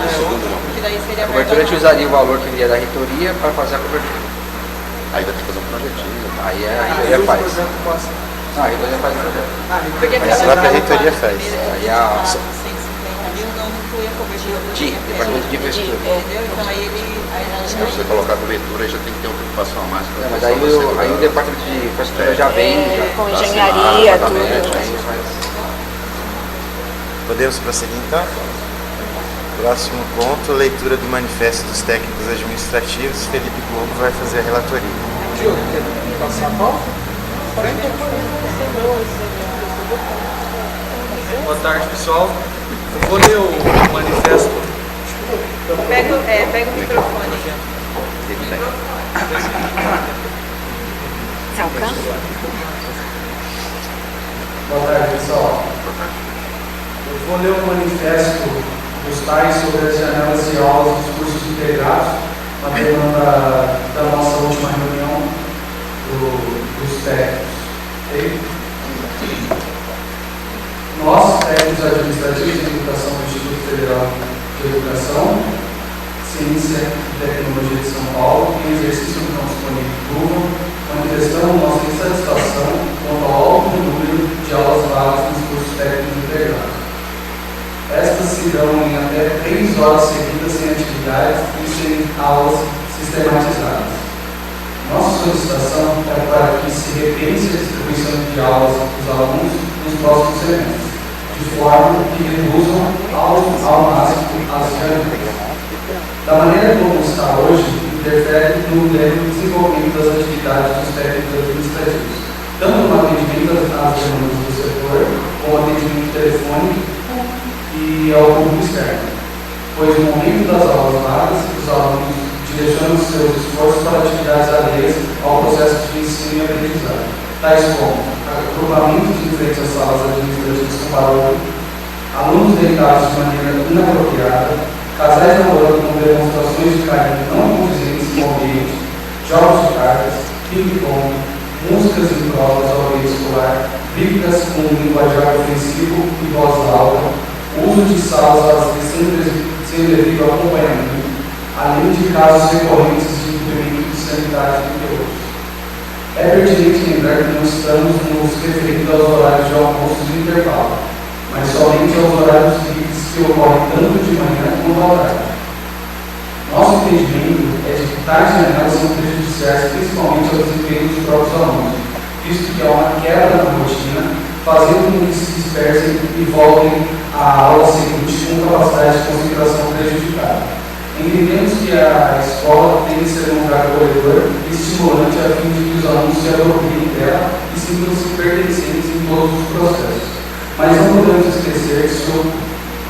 Segundo não. Que daí seria A cobertura a gente usaria o valor que viria da reitoria para fazer a cobertura. Aí vai ter que fazer um projetinho. Aí a reitoria faz. Não, a reitoria faz o projeto. Porque Mas a própria reitoria faz. Aí a... 150 mil não inclui a cobertura. departamento de infraestrutura. Entendeu? Então aí ele... Se você colocar cobertura, aí já tem que ter uma preocupação a mais. Não, mas aí o departamento de infraestrutura já vem, com engenharia, tudo. Podemos prosseguir então? Próximo ponto, leitura do manifesto dos técnicos administrativos. Felipe Globo vai fazer a relatoria. Diogo, quer passar a pauta? Boa tarde, pessoal. Eu vou ler o manifesto. Pega o microfone. Boa tarde, pessoal. Eu vou ler o manifesto dos tais sobre as janelas de aulas dos cursos integrados, uma demanda da nossa última reunião dos técnicos. Okay? Nós, técnicos administrativos de educação do Instituto Federal de Educação, Ciência e Tecnologia de São Paulo, em exercício do campus Curitiba, manifestamos nossa insatisfação quanto ao alto número de aulas vagas nos cursos técnicos integrados. Estas se dão em até 3 horas seguidas sem atividades e sem aulas sistematizadas. Nossa solicitação é para que se repense a distribuição de aulas dos alunos nos próximos semestres, de forma que reduzam ao máximo as janelas. Da maneira como está hoje, interfere no desenvolvimento das atividades dos técnicos administrativos, tanto no atendimento às demandas do setor, como atendimento telefônico e ao público externo, pois no momento das aulas vagas, os alunos direcionam seus esforços para atividades alheias ao processo de ensino e aprendizagem, tais como agrupamento de frente às salas administrativas com barulho, alunos deitados de maneira inapropriada, casais namorando com demonstrações de carinho não condizentes com o ambiente, jogos de cartas, ping-pong, músicas em provas ao ambiente escolar, brigas com linguajar ofensivo e voz alta, uso de salas sem devido acompanhamento, além de casos recorrentes de cumprimento de sanidade e outros. É pertinente lembrar que não estamos nos referindo aos horários de almoço e intervalo, mas somente aos horários livres que ocorrem tanto de manhã quanto à tarde. Nosso entendimento é de que tais janelas são prejudiciais principalmente ao desempenho dos próprios alunos, visto que há uma quebra na rotina, fazendo com que se dispersem e voltem à aula seguinte com capacidade de concentração prejudicada. Entendemos que a escola tem que ser um lugar acolhedor e estimulante a fim de que os alunos se apropriem dela e sintam-se pertencentes em todos os processos. Mas não podemos esquecer que seu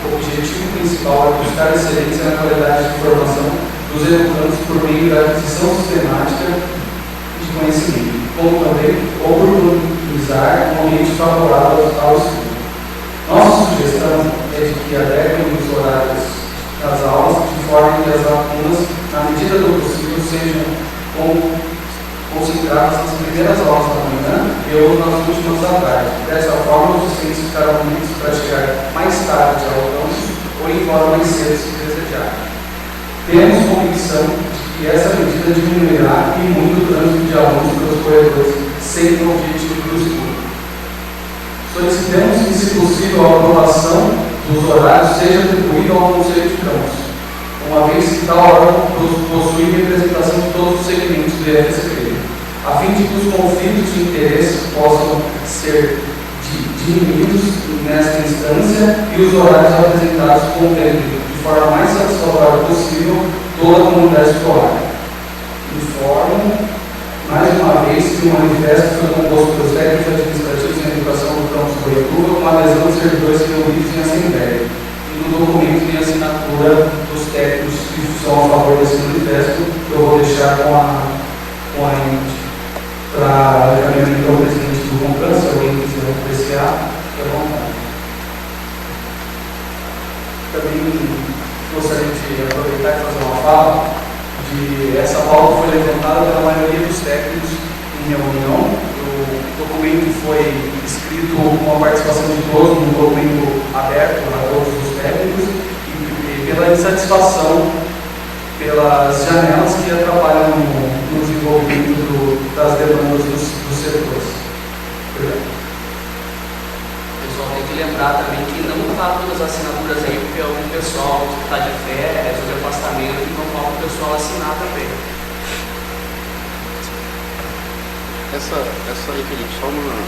objetivo principal é buscar excelência na qualidade de formação dos educandos por meio da aquisição sistemática de conhecimento, como também oportunizar um ambiente favorável ao estudo. Nossa sugestão é de que adequem os horários das aulas de forma que as lacunas, na medida do possível, sejam concentradas nas primeiras aulas da manhã e ou nas últimas da tarde. Dessa forma, os docentes ficarão livres para chegar mais tarde ao campus ou ir embora mais cedo se desejar. Temos convicção de que essa medida diminuirá e muito o trânsito de alunos pelos corredores, sem o objetivo do estudo. Solicitamos que, se possível, a aprovação dos horários seja atribuída ao Conselho de Campus, uma vez que tal órgão possui representação de todos os segmentos do IFSP, a fim de que os conflitos de interesse possam ser diminuídos nesta instância e os horários apresentados contemplem de forma mais satisfatória possível toda a comunidade escolar. Informo, mais uma vez, que o manifesto foi composto pelos técnicos administrativos em educação do campus Curitiba com a adesão de servidores reunidos em assembleia. E no documento tem a assinatura dos técnicos que são a favor desse manifesto, que eu vou deixar com a ente para encaminhamento ao presidente do CONCAN, se alguém quiser apreciar, fique à vontade. Também gostaria de aproveitar e fazer uma fala. Essa pauta foi levantada pela maioria dos técnicos em reunião. O documento foi escrito com a participação de todos, um documento aberto a todos os técnicos, e pela insatisfação pelas janelas que atrapalham no desenvolvimento das demandas dos setores. O pessoal tem que lembrar também que não juntar todas as assinaturas aí, porque algum pessoal está de férias ou de afastamento e não falta o pessoal assinar também. Essa aí, Felipe, só uma.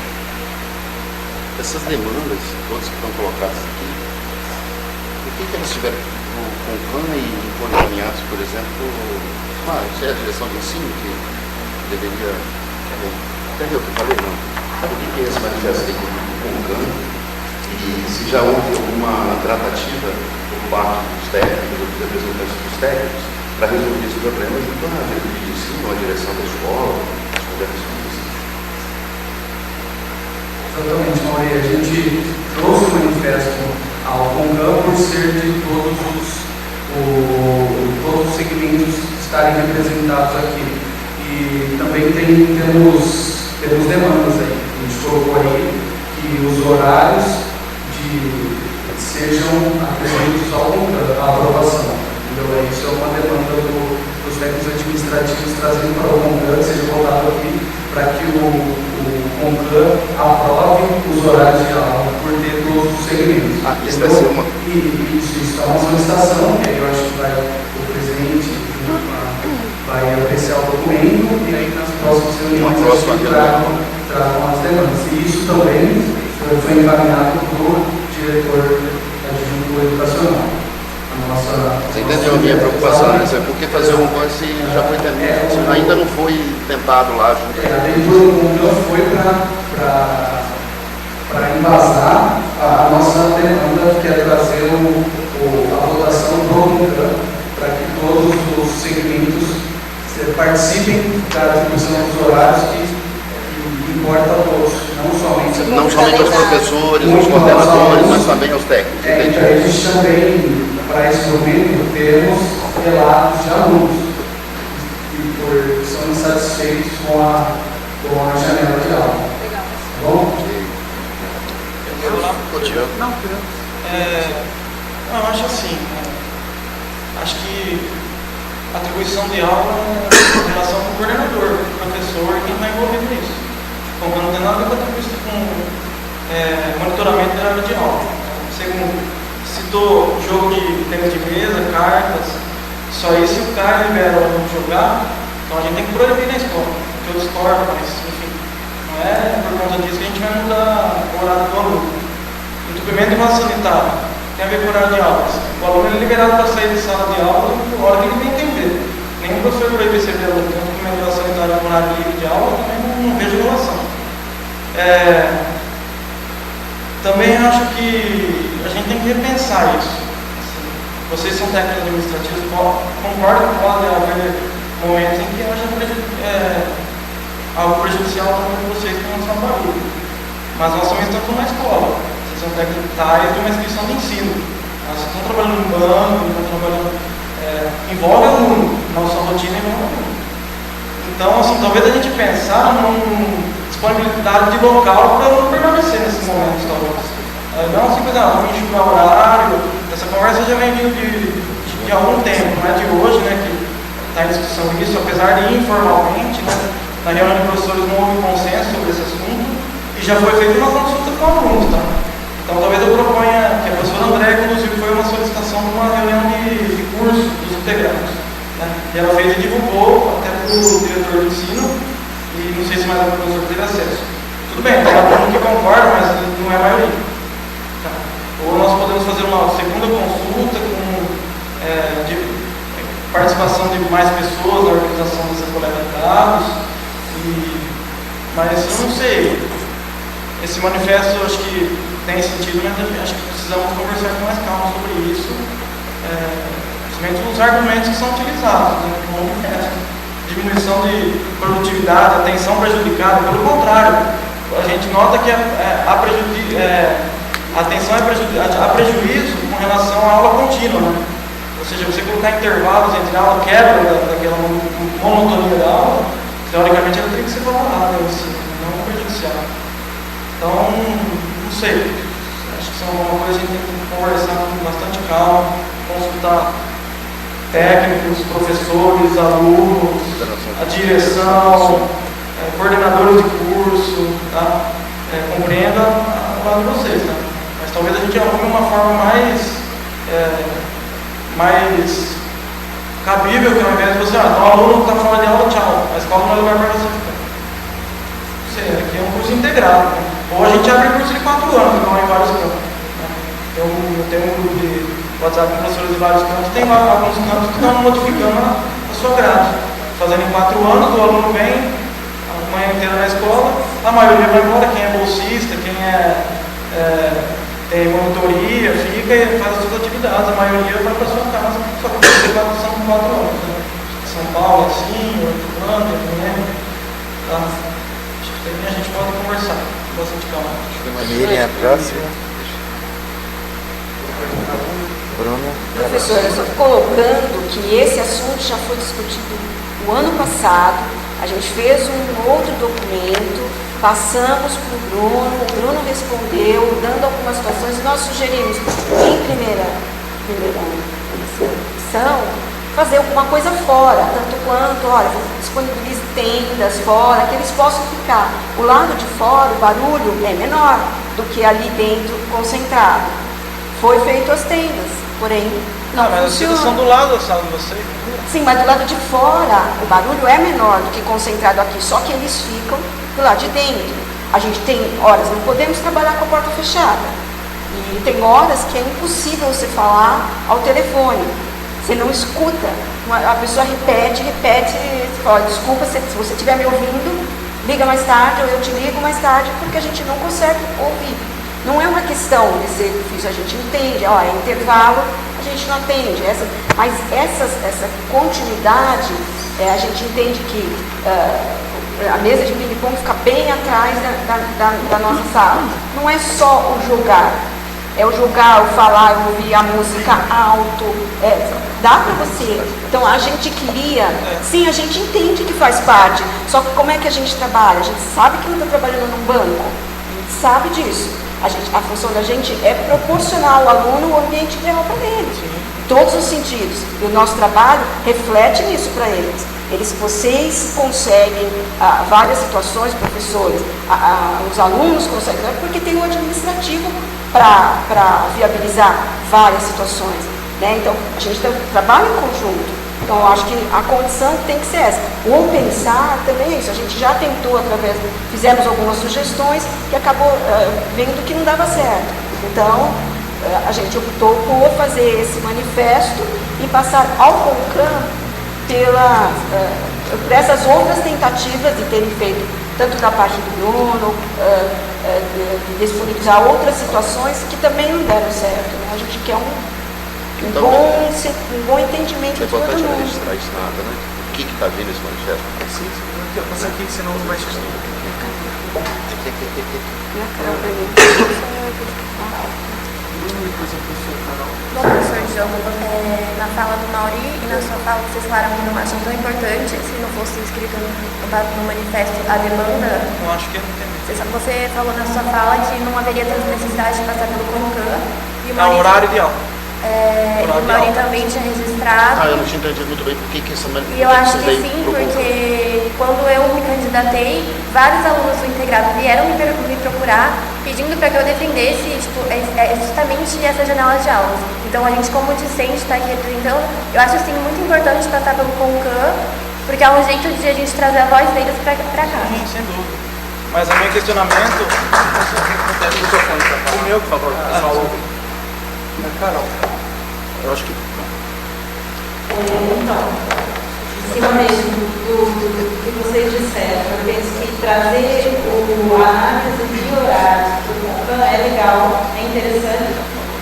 Essas demandas, todas que estão colocadas aqui, por que elas tiveram com CAN e foram encaminhados, por exemplo, isso é a direção de ensino que deveria. Entendeu o que eu falei? Não? Por que esse manifesto tem com CAN? E se já houve alguma tratativa por parte dos técnicos, ou dos representantes dos técnicos, para resolver esse problema junto à diretoria de ensino, à direção da escola, as conversas. Exatamente, Mauri. A gente trouxe o manifesto ao CONCAN por ser de todos os segmentos estarem representados aqui. E também temos demandas aí. A gente colocou aí que os horários sejam apresentados ao CONCAN, a aprovação. Então, isso é uma demanda dos técnicos administrativos trazendo para o CONCAN, que seja votado aqui, para que o CONCAN aprove os horários de aula por ter todos os segmentos. Isso vai ser uma... Isso é uma solicitação, que aí eu acho que o presidente vai apreciar o documento e aí nas próximas reuniões tragam as demandas. E isso também foi encaminhado pelo diretor adjunto educacional. Você entendeu a minha preocupação, né? Porque fazer um voice já foi tentado, ainda não foi tentado lá junto. A leitura do CONCAN foi para embasar a nossa demanda, que é trazer a votação do CONCAN, para que todos os segmentos participem da atribuição dos horários que importa a todos, não somente aos professores, aos coordenadores, mas também aos técnicos. Então, a gente também, para esse momento, temos relatos de alunos que são insatisfeitos com a janela de aula. Legal. Tá bom? Eu acho assim, acho que a atribuição de aula é em relação com o coordenador, com o professor e quem está envolvido nisso. Como não tem nada a ver com monitoramento da área de aula. Segundo, citou jogo de tênis de mesa, cartas, só aí se o cara libera o aluno jogar, então a gente tem que proibir na escola, porque eu discordo, mas enfim, não é por conta disso que a gente vai mudar o horário do aluno. Entupimento de vaso sanitário tem a ver com o horário de aulas. O aluno é liberado para sair de sala de aula na hora que ele tem que entender. Nenhum professor proíbe esse aluno tem entupimento de vaso sanitário no horário livre de aula, também não vejo relação. Também acho que a gente tem que repensar isso. Vocês são técnicos administrativos, concordo que pode haver momentos em que haja algo prejudicial também para vocês que não são barulho. Mas nós também estamos numa escola. Vocês são técnicos de uma instituição de ensino. Nós estamos trabalhando no banco, estamos trabalhando. Envolve aluno, nossa rotina é não aluno. Então, assim, talvez a gente pensar numa disponibilidade de local para não permanecer nesses momentos, talvez. Não simplesmente vamos enxugar o horário. Essa conversa já vem vindo de algum tempo, não é de hoje, né, que está em discussão isso, apesar de informalmente, né, na reunião de professores não houve consenso sobre esse assunto e já foi feita uma consulta com alunos, tá? Então talvez eu proponha que a professora André, inclusive, foi uma solicitação de uma reunião de curso dos integrados. Né? E ela fez e divulgou até para o diretor de ensino e não sei se mais algum professor teve acesso. Tudo bem, tem aluno que concorda, mas não é a maioria. Tá? Ou nós podemos fazer uma segunda consulta com participação de mais pessoas na organização dessa coleta de dados. Mas eu não sei. Esse manifesto eu acho que tem sentido, mas acho que precisamos conversar com mais calma sobre isso. Principalmente os argumentos que são utilizados, né, no manifesto. Diminuição de produtividade, atenção prejudicada, pelo contrário. A gente nota que há prejuízo com relação à aula contínua. Né? Ou seja, você colocar intervalos entre aula, quebra daquela monotonia da aula, teoricamente ela tem que ser valorada, não prejudicial. Então, não sei. Acho que isso é uma coisa que a gente tem que conversar com bastante calma, consultar técnicos, professores, alunos, a direção, coordenadores de curso, tá? Compreenda o lado de vocês, tá? Mas Mas talvez a gente arrume uma forma mais cabível, que ao invés de você, então o aluno está fora de aula, tchau, a escola não é lugar para você ficar. Não sei, aqui é um curso integrado, né? Ou a gente abre curso de 4 anos, igual em vários campos. Né? Eu tenho um grupo de WhatsApp de professores de vários campos, tem lá alguns campos que estão modificando a sua grade. Fazendo em 4 anos, o aluno vem a manhã inteira na escola, a maioria vai embora, quem é bolsista, quem tem monitoria, fica e faz as suas atividades, a maioria vai para sua casa, só que são 4 anos, né? São Paulo, assim, Orlando, tá? Acho que a gente pode conversar bastante calma. Miriam, a próxima. Bruna. Professor, eu estou colocando que esse assunto já foi discutido o ano passado, a gente fez um outro documento, passamos para o Bruno respondeu, dando algumas situações, e nós sugerimos, em primeira edição, fazer alguma coisa fora, tanto quanto, olha, disponibilize tendas fora, que eles possam ficar. O lado de fora, o barulho é menor do que ali dentro, concentrado. Foi feito as tendas, porém não mas funciona. vocês são do lado da sala de vocês. Sim, mas do lado de fora o barulho é menor do que concentrado aqui, só que eles ficam do lado de dentro. A gente tem horas, não podemos trabalhar com a porta fechada. E tem horas que é impossível você falar ao telefone. Você não escuta. A pessoa repete, você fala, desculpa, se você estiver me ouvindo, liga mais tarde, ou eu te ligo mais tarde, porque a gente não consegue ouvir. Não é uma questão de ser difícil, a gente entende, é intervalo, a gente não atende. Mas essa continuidade, a gente entende que a mesa de ping-pong fica bem atrás da nossa sala. Não é só o jogar, é o jogar, o falar, o ouvir a música alto, dá para você. Então a gente queria, sim, a gente entende que faz parte, só que como é que a gente trabalha? A gente sabe que não está trabalhando num banco, a gente sabe disso. A função da gente é proporcionar ao aluno o ambiente ideal para ele, em todos os sentidos. E o nosso trabalho reflete nisso para eles. Vocês conseguem várias situações, professores, os alunos conseguem, porque tem o administrativo para viabilizar várias situações. Né? Então, a gente trabalha em conjunto. Então, eu acho que a condição tem que ser essa. O pensar também é isso. A gente já tentou, fizemos algumas sugestões que acabou vendo que não dava certo. Então, a gente optou por fazer esse manifesto e passar ao CONCAN por essas outras tentativas de terem feito, tanto da parte do Bruno, de disponibilizar outras situações que também não deram certo. Né? A gente quer um bom entendimento de todo mundo. É importante não registrar isso nada, né? O que está vindo esse manifesto? Sim, eu passo aqui, senão não vai chegar. Bom, professor Diogo, na fala do Mauri e na sua fala vocês falaram que não acham tão importante se não fosse escrito no manifesto a demanda. Eu acho que não tem. Você falou na sua fala que não haveria tanta necessidade de passar pelo CONCAN. É o horário ideal. E o Mauri também tinha registrado. Eu não tinha entendido muito bem por que essa manifestação. E eu acho que sim, porque quando eu me candidatei, vários alunos do integrado vieram me procurar pedindo para que eu defendesse justamente essa janela de aulas. Então a gente, como discente, está aqui representando. Eu acho assim muito importante passar pelo CONCAN, porque é um jeito de a gente trazer a voz deles para cá. Sim, sem dúvida. Mas o meu questionamento. O meu, por favor. Carol. Eu acho que. Então, em cima mesmo do que vocês disseram, eu penso que trazer a análise de horários do CONCAN é legal, é interessante,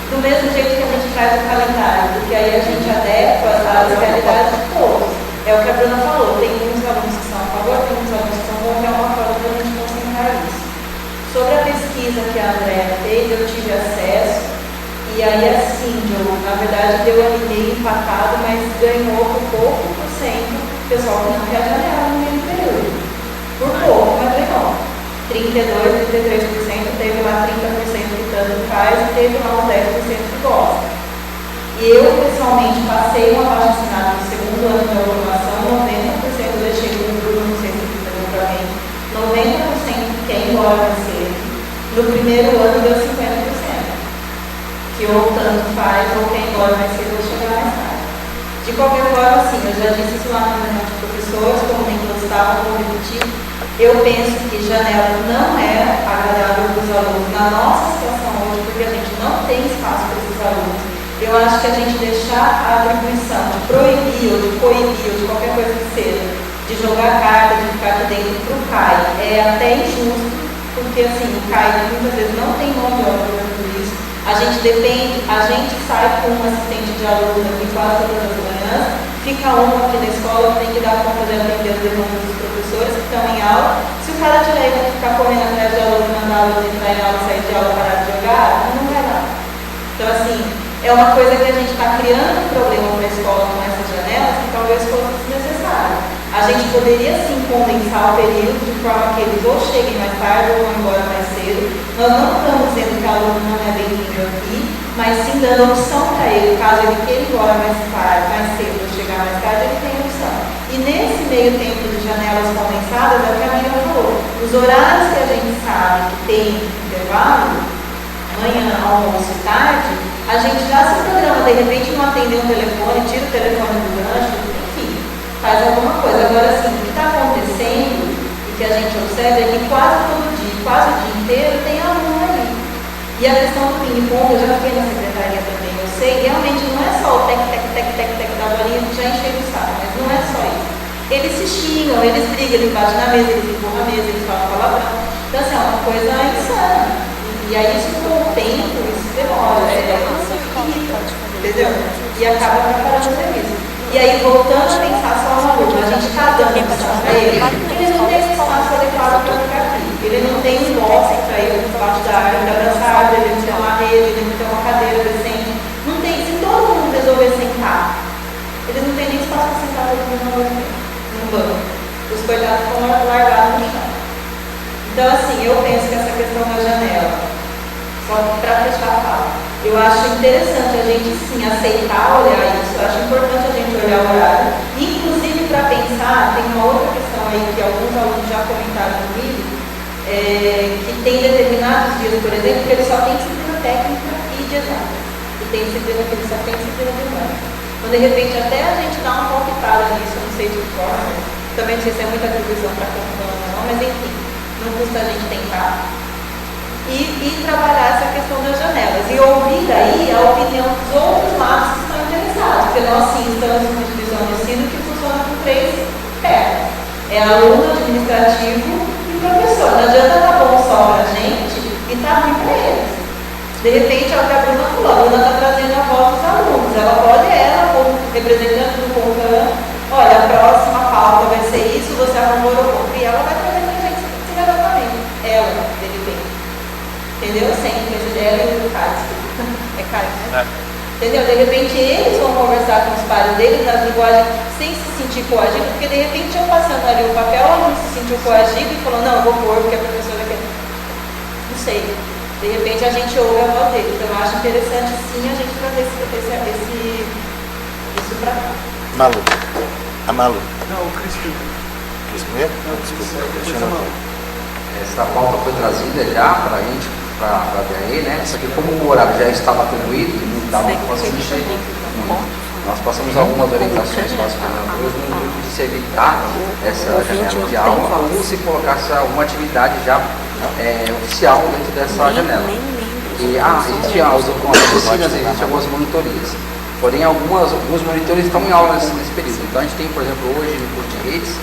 do mesmo jeito que a gente faz o calendário, porque aí a gente adequa às realidades de todos. É o que a Bruna falou, tem muitos alunos que são a favor, tem muitos alunos que são contra, é uma forma de a gente concentrar isso. Sobre a pesquisa que a Andréa fez, eu tive acesso. E aí assim, na verdade deu meio empatado, mas ganhou por pouco por cento o pessoal que não quer janela no meio período. Por pouco, mas ganhou. 32%, 33%, teve lá 30% que tanto faz e teve lá uns 10% que gosta. E eu, pessoalmente, passei um abaixo-assinado no segundo ano da formação, 90% eu deixei no grupo, não sei se você perguntou para mim, 90% quer ir embora mais cedo. No primeiro ano deu 50%. qualquer forma, assim, eu já disse isso lá na reunião de professores, como nem todos estavam, vou repetir. Eu penso que janela não é agradável para os alunos na nossa situação hoje, porque a gente não tem espaço para esses alunos. Eu acho que a gente deixar a atribuição de proibir ou de coibir ou de qualquer coisa que seja, de jogar carta, de ficar aqui dentro para o CAI, é até injusto, porque assim, o CAI muitas vezes não tem mão de obra para tudo isso. A gente depende, a gente sai com um assistente de aluno aqui quase todas as manhãs, fica um aqui na escola, tem que dar conta de atender as demandas dos professores que estão em aula. Se o cara tiver que ficar correndo atrás de aluno, mandar aluno entrar em aula, sair de aula, parar de jogar, não vai dar. Então assim, é uma coisa que a gente está criando um problema para a escola com essas janelas que talvez fosse desnecessário. A gente poderia sim condensar o período de forma que eles ou cheguem mais tarde ou vão embora mais cedo. Nós não estamos dizendo que o aluno não é bem-vindo aqui, mas sim dando opção para ele, caso ele queira ir embora mais tarde, mais cedo ou chegar mais tarde, ele tem opção. E nesse meio tempo de janelas condensadas, é o que a Miriam falou, os horários que a gente sabe que tem intervalo, manhã, almoço e tarde, a gente já se programa, de repente não atender um telefone, tira o telefone do gancho, enfim, faz alguma coisa. Agora, assim, o que está acontecendo e que a gente observa é que quase todo dia, quase o dia inteiro, tem aluno ali. E a questão do ping-pong, eu já fiquei na secretaria também, eu sei, realmente não é só o tec da bolinha que já encheu o saco, mas não é só isso. Eles se xingam, eles brigam, eles batem na mesa, eles empurram a mesa, eles falam palavrão. Então, assim, é uma coisa insana. E aí, isso com o tempo, isso demora, entendeu? E acaba atrapalhando o serviço. E aí, voltando a pensar só no aluno, a gente está dando espaço para ele, ele não tem espaço adequado para ficar aqui. Ele não tem um bosque para ir debaixo da árvore, abraçar a árvore, ele não tem uma rede, ele não tem uma cadeira decente. Não tem. Se todo mundo resolver sentar, eles não têm nem espaço para sentar todo mundo no banco. Os coitados ficam largados no chão. Então, assim, eu penso que essa questão da janela, só para fechar a fala, eu acho interessante a gente sim aceitar olhar isso, eu acho importante a gente olhar o horário, inclusive para pensar, tem uma outra questão aí que alguns alunos já comentaram comigo, que tem determinados dias, por exemplo, que ele só tem disciplina técnica e de exatas, e tem disciplina que ele só tem disciplina de humanas. Então, de repente, até a gente dá uma palpitada nisso, eu não sei de que forma, também não sei se é muita atribuição para cada um, não, mas enfim, não custa a gente tentar. E trabalhar essa questão das janelas. E ouvir aí a opinião dos outros lados que estão interessados. Porque nós sim estamos numa divisão de ensino que funciona com 3 pernas. É aluno, administrativo e professor. Não adianta estar bom só para a gente e estar ruim para eles. De repente é o que a Bruna falou. A Bruna está trazendo a voz dos alunos. Ela pode, como representante do CONCAN, olha, a próxima pauta vai ser isso, você arrumou o e ela vai trazer para a gente esse levantamento. Ela, de repente. Entendeu? Sempre, ela e o Caio. É Caio, né? Entendeu? De repente eles vão conversar com os pares deles nas linguagens sem se sentir coagido, porque de repente eu passando ali o papel, o aluno se sentiu coagido e falou, não, eu vou pôr porque a professora quer. Não sei. De repente a gente ouve a voz dele. Então eu acho interessante sim a gente trazer isso pra cá. Malu. A Malu. Não, o Cristian. Cristian? Não, desculpa. Essa pauta foi trazida já para a gente, para a DAE, né? Só que como o horário já estava atribuído, não dava para fazer muito. Nós passamos algumas orientações para os coordenadores no intuito de se evitar essa janela de aula ou se colocasse alguma atividade já oficial dentro dessa janela. E existem as oficinas, existem algumas monitorias. Porém, alguns monitores estão em aula nesse período. Então a gente tem, por exemplo, hoje no curso de redes,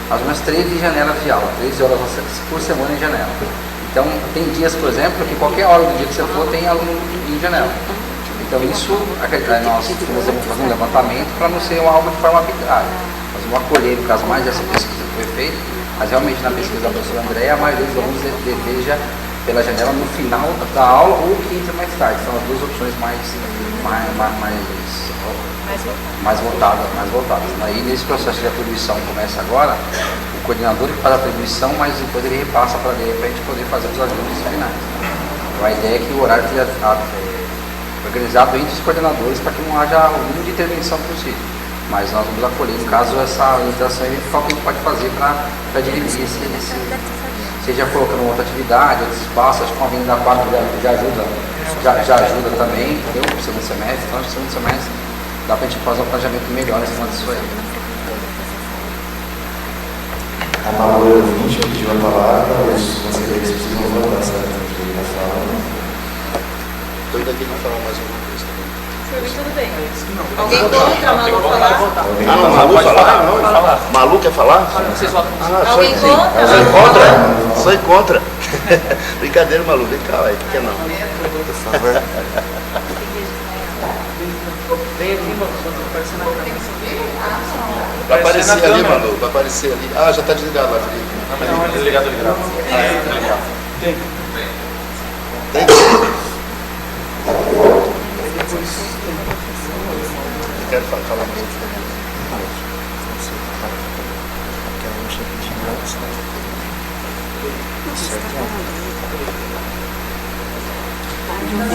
mais ou menos 13 janelas de aula, 13 horas por semana em janela. Então, tem dias, por exemplo, que qualquer hora do dia que você for, tem aluno em janela. Então, isso, nós vamos fazer um levantamento para não ser algo de forma arbitrária. Nós vamos acolher, no caso mais dessa pesquisa que foi feita, mas realmente na pesquisa da professora Andréia, a maioria dos alunos deseja pela janela no final da aula ou que entra mais tarde. São as duas opções mais voltadas. Aí nesse processo de atribuição começa agora, o coordenador que faz a atribuição, mas depois ele repassa para a gente poder fazer os ajustes finais. Então a ideia é que o horário seja organizado entre os coordenadores para que não haja o mínimo de intervenção possível. Mas nós vamos acolher, no caso, essa orientação e verificar o que a gente pode fazer para dividir seja colocando outra atividade, outro espaço. Acho que uma vinda da quadra já ajuda também, entendeu? O segundo semestre, então o segundo semestre dá para a gente fazer um planejamento melhor em cima disso aí. A Malu 20 pediu a palavra, os conselheiros precisam votar, sabe? Estou indo aqui para falar mais alguma coisa também. Por mim, tudo bem. Alguém contra a Malu falar? Ah, não, Malu falar? Não. Malu quer falar? Alguém contra? Sou contra? Sou contra. Brincadeira, Malu, vem cá, vai. Por que não? Por favor. Vem aqui, Malu, só tô aparecendo na câmera. Vai aparecer ali, Malu, vai aparecer ali. Ah, já está desligado lá, Felipe. Não, é desligado, ele grava. Tem. Tem? Eu quero falar mais.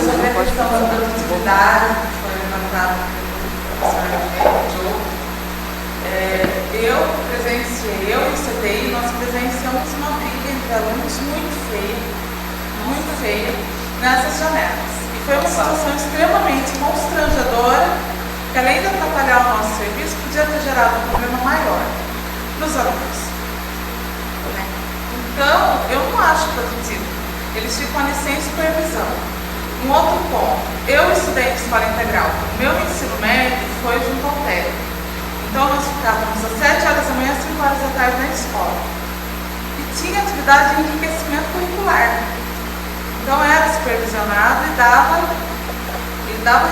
Sobre a questão da produtividade que foi levantada pelo professor Diogo, eu presenciei, eu e o CTI, nós presenciamos uma briga entre alunos muito feia, nessas janelas. E foi uma situação extremamente constrangedora, que além de atrapalhar o nosso serviço, podia ter gerado um problema maior para os alunos. Então, eu não acho produtivo. Eles ficam ali sem supervisão. Um outro ponto, eu estudei em escola integral. O meu ensino médio foi junto ao técnico. Então, nós ficávamos às 7 horas da manhã, às 5 horas da tarde na escola. E tinha atividade de enriquecimento curricular. Então, era supervisionado e dava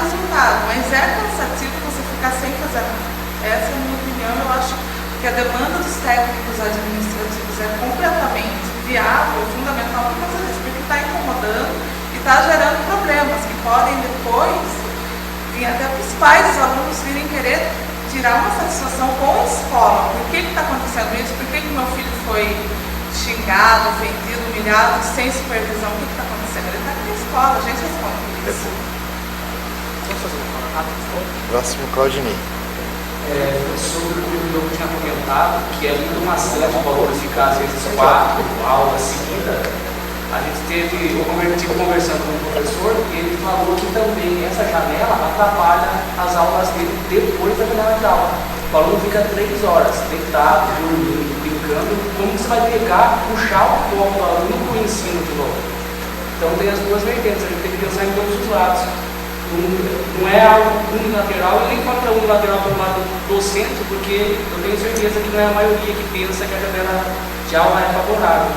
resultado. Mas é cansativo você ficar sem fazer nada. Essa é a minha opinião. Eu acho que a demanda dos técnicos administrativos é completamente viável, fundamental por causa disso, porque está incomodando e está gerando problemas que podem depois vir até para os pais dos alunos virem querer tirar uma satisfação com a escola. Por que está acontecendo isso? Por que meu filho foi xingado, ofendido, humilhado, sem supervisão? O que está acontecendo? Ele está aqui na escola, a gente responde por isso. Próximo, Claudinei. Sobre o que o Diogo tinha comentado, que é muito maçante valores ficar às vezes 4 aulas seguidas, a gente tive conversando com o professor e ele falou que também essa janela atrapalha as aulas dele depois da janela de aula. O aluno fica 3 horas deitado, dormindo, brincando. Como você vai pegar, puxar o foco do aluno para o ensino de novo? Então tem as duas vertentes, a gente tem que pensar em todos os lados. Não é algo unilateral e nem contra unilateral pelo lado docente, porque eu tenho certeza que não é a maioria que pensa que a janela de aula é favorável.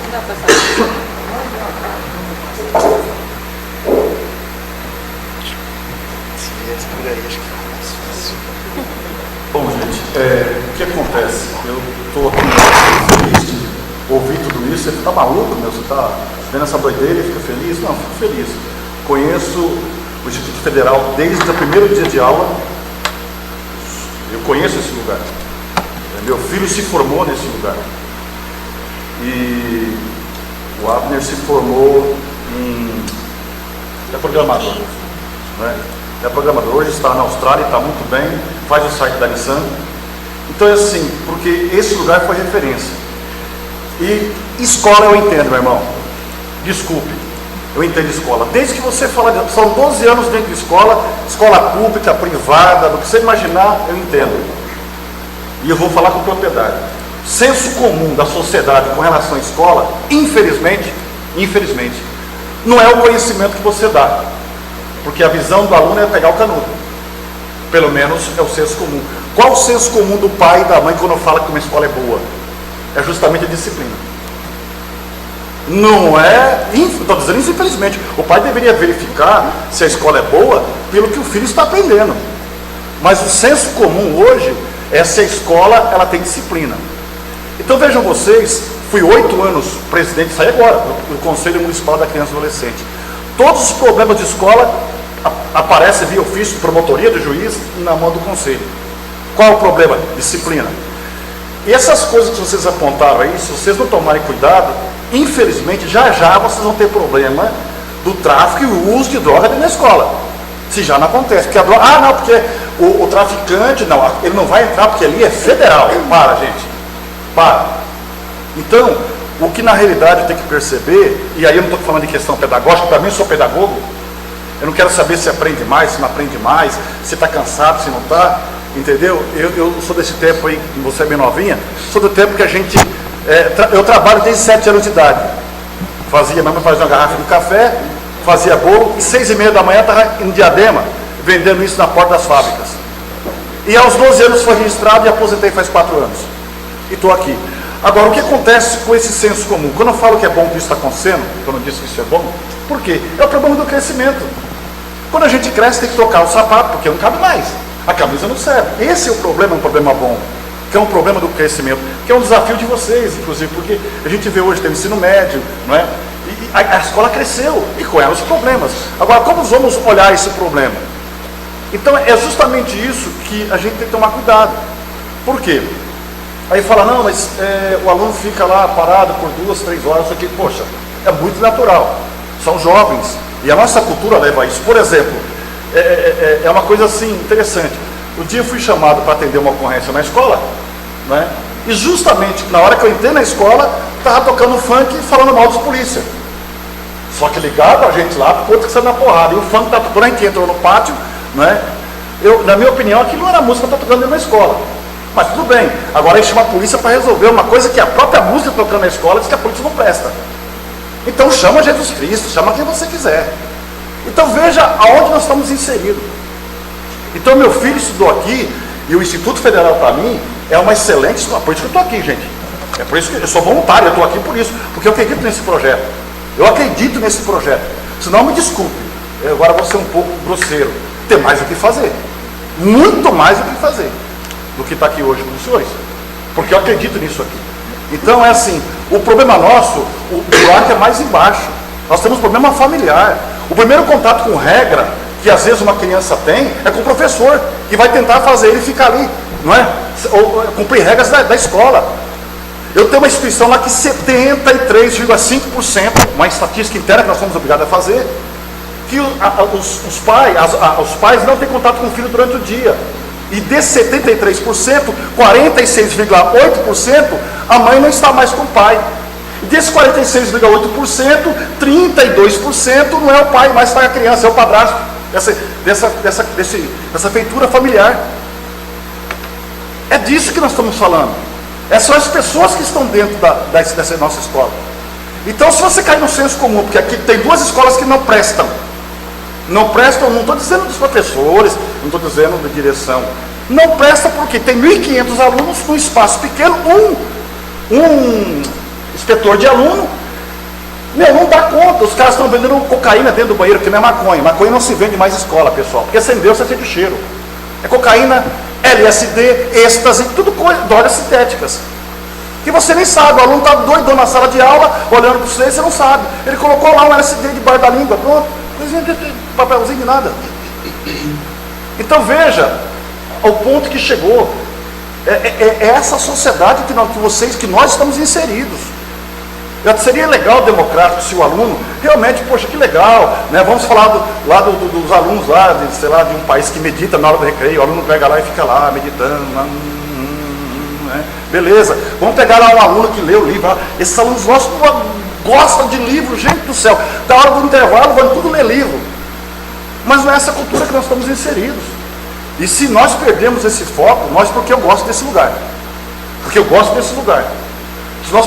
Não dá para saber. Se viesse por aí, acho que fica mais fácil. Bom, gente, o que acontece? Eu estou aqui feliz de ouvir tudo isso. Você está maluco, meu? Você está vendo essa doideira e fica feliz? Não, fico feliz. Conheço o Instituto Federal desde o primeiro dia de aula. Eu conheço esse lugar. Meu filho se formou nesse lugar. E o Abner se formou é programador. Né? É programador. Hoje está na Austrália, está muito bem, faz o site da Nissan. Então é assim, porque esse lugar foi referência. E escola eu entendo, meu irmão. Desculpe, eu entendo escola. Desde que você fala, são 12 anos dentro de escola, escola pública, privada, do que você imaginar, eu entendo. E eu vou falar com propriedade. Senso comum da sociedade com relação à escola, infelizmente, não é o conhecimento que você dá. Porque a visão do aluno é pegar o canudo. Pelo menos é o senso comum. Qual o senso comum do pai e da mãe quando fala que uma escola é boa? É justamente a disciplina. Não é, estou dizendo isso infelizmente, o pai deveria verificar se a escola é boa pelo que o filho está aprendendo. Mas o senso comum hoje é se a escola ela tem disciplina. Então vejam vocês, fui 8 anos presidente, saí agora, do Conselho Municipal da Criança e Adolescente. Todos os problemas de escola aparecem via ofício, promotoria do juiz, na mão do conselho. Qual o problema? Disciplina. E essas coisas que vocês apontaram aí, se vocês não tomarem cuidado, infelizmente, já vocês vão ter problema do tráfico e o uso de droga dentro da escola. Se já não acontece. Porque a droga, não, porque o traficante, não, ele não vai entrar porque ali é federal. Para, gente. Para. Então, O que na realidade tem que perceber, e aí eu não estou falando de questão pedagógica, para mim eu sou pedagogo, eu não quero saber se aprende mais, se não aprende mais, se está cansado, se não está, entendeu? Eu sou desse tempo aí, você é bem novinha, sou do tempo que a gente, eu trabalho desde 7 anos de idade, minha mãe fazia uma garrafa de café, fazia bolo, e 6h30 da manhã estava em Diadema, vendendo isso na porta das fábricas. E aos 12 anos foi registrado e aposentei faz 4 anos. E estou aqui. Agora, o que acontece com esse senso comum? Quando eu falo que é bom que isso está acontecendo, quando eu disse que isso é bom, por quê? É o problema do crescimento. Quando a gente cresce, tem que trocar o sapato, porque não cabe mais. A camisa não serve. Esse é o problema, um problema bom, que é um problema do crescimento, que é um desafio de vocês, inclusive, porque a gente vê hoje, tem o ensino médio, não é? E a escola cresceu, e com ela os problemas. Agora, como vamos olhar esse problema? Então, é justamente isso que a gente tem que tomar cuidado. Por quê? Aí fala, não, mas o aluno fica lá parado por 2, 3 horas, isso aqui, poxa, é muito natural. São jovens, e a nossa cultura leva a isso. Por exemplo, é uma coisa assim, interessante. Um dia eu fui chamado para atender uma ocorrência na escola, né? E justamente na hora que eu entrei na escola, estava tocando funk e falando mal dos polícia. Só que ligado a gente lá, porque outro que saiu na porrada. E o funk está tocando, a gente entrou no pátio, né? Na minha opinião, aquilo não era música que está tocando dentro da escola. Mas tudo bem, agora a gente chama a polícia para resolver uma coisa que a própria música tocando na escola diz que a polícia não presta. Então chama Jesus Cristo, chama quem você quiser. Então veja aonde nós estamos inseridos. Então meu filho estudou aqui, e o Instituto Federal para mim é uma excelente escola. Por isso que eu estou aqui, gente. É por isso que eu sou voluntário, eu estou aqui por isso, porque eu acredito nesse projeto. Eu acredito nesse projeto. Senão me desculpe, eu agora vou ser um pouco grosseiro. Tem mais o que fazer. Muito mais o que fazer do que está aqui hoje com os senhores. Porque eu acredito nisso aqui. Então é assim, o problema nosso, o buraco é mais embaixo. Nós temos problema familiar. O primeiro contato com regra, que às vezes uma criança tem, é com o professor, que vai tentar fazer ele ficar ali, não é? Ou cumprir regras da escola. Eu tenho uma instituição lá que 73,5%, uma estatística interna que nós somos obrigados a fazer, que os pais não têm contato com o filho durante o dia. E desses 73%, 46,8%, a mãe não está mais com o pai. E desses 46,8%, 32% não é o pai, mas está a criança, é o padrasto, dessa feitura familiar. É disso que nós estamos falando. Essas são as pessoas que estão dentro dessa nossa escola. Então, se você cair no senso comum, porque aqui tem 2 escolas que não prestam. Não prestam, não estou dizendo dos professores, não estou dizendo da direção. Não presta porque tem 1.500 alunos num espaço pequeno, um inspetor de aluno, não dá conta. Os caras estão vendendo cocaína dentro do banheiro, que não é maconha. Maconha não se vende mais em escola, pessoal, porque acendeu, você sente cheiro. É cocaína, LSD, êxtase, tudo coisa, drogas sintéticas. Que você nem sabe, o aluno está doido na sala de aula, olhando para você não sabe. Ele colocou lá um LSD debaixo da língua, pronto. Papelzinho de nada. Então veja o ponto que chegou. É essa sociedade que nós estamos inseridos. Seria legal, democrático, se o aluno realmente, poxa, que legal, né? Vamos falar dos alunos lá, de um país que medita na hora do recreio. O aluno pega lá e fica lá meditando, né? Beleza, vamos pegar lá um aluno que lê o livro. Esses alunos nossos gostam de livro, gente do céu. Da hora do intervalo, vão tudo ler livro. Mas não é essa cultura que nós estamos inseridos. E se nós perdemos esse foco, porque eu gosto desse lugar. Porque eu gosto desse lugar.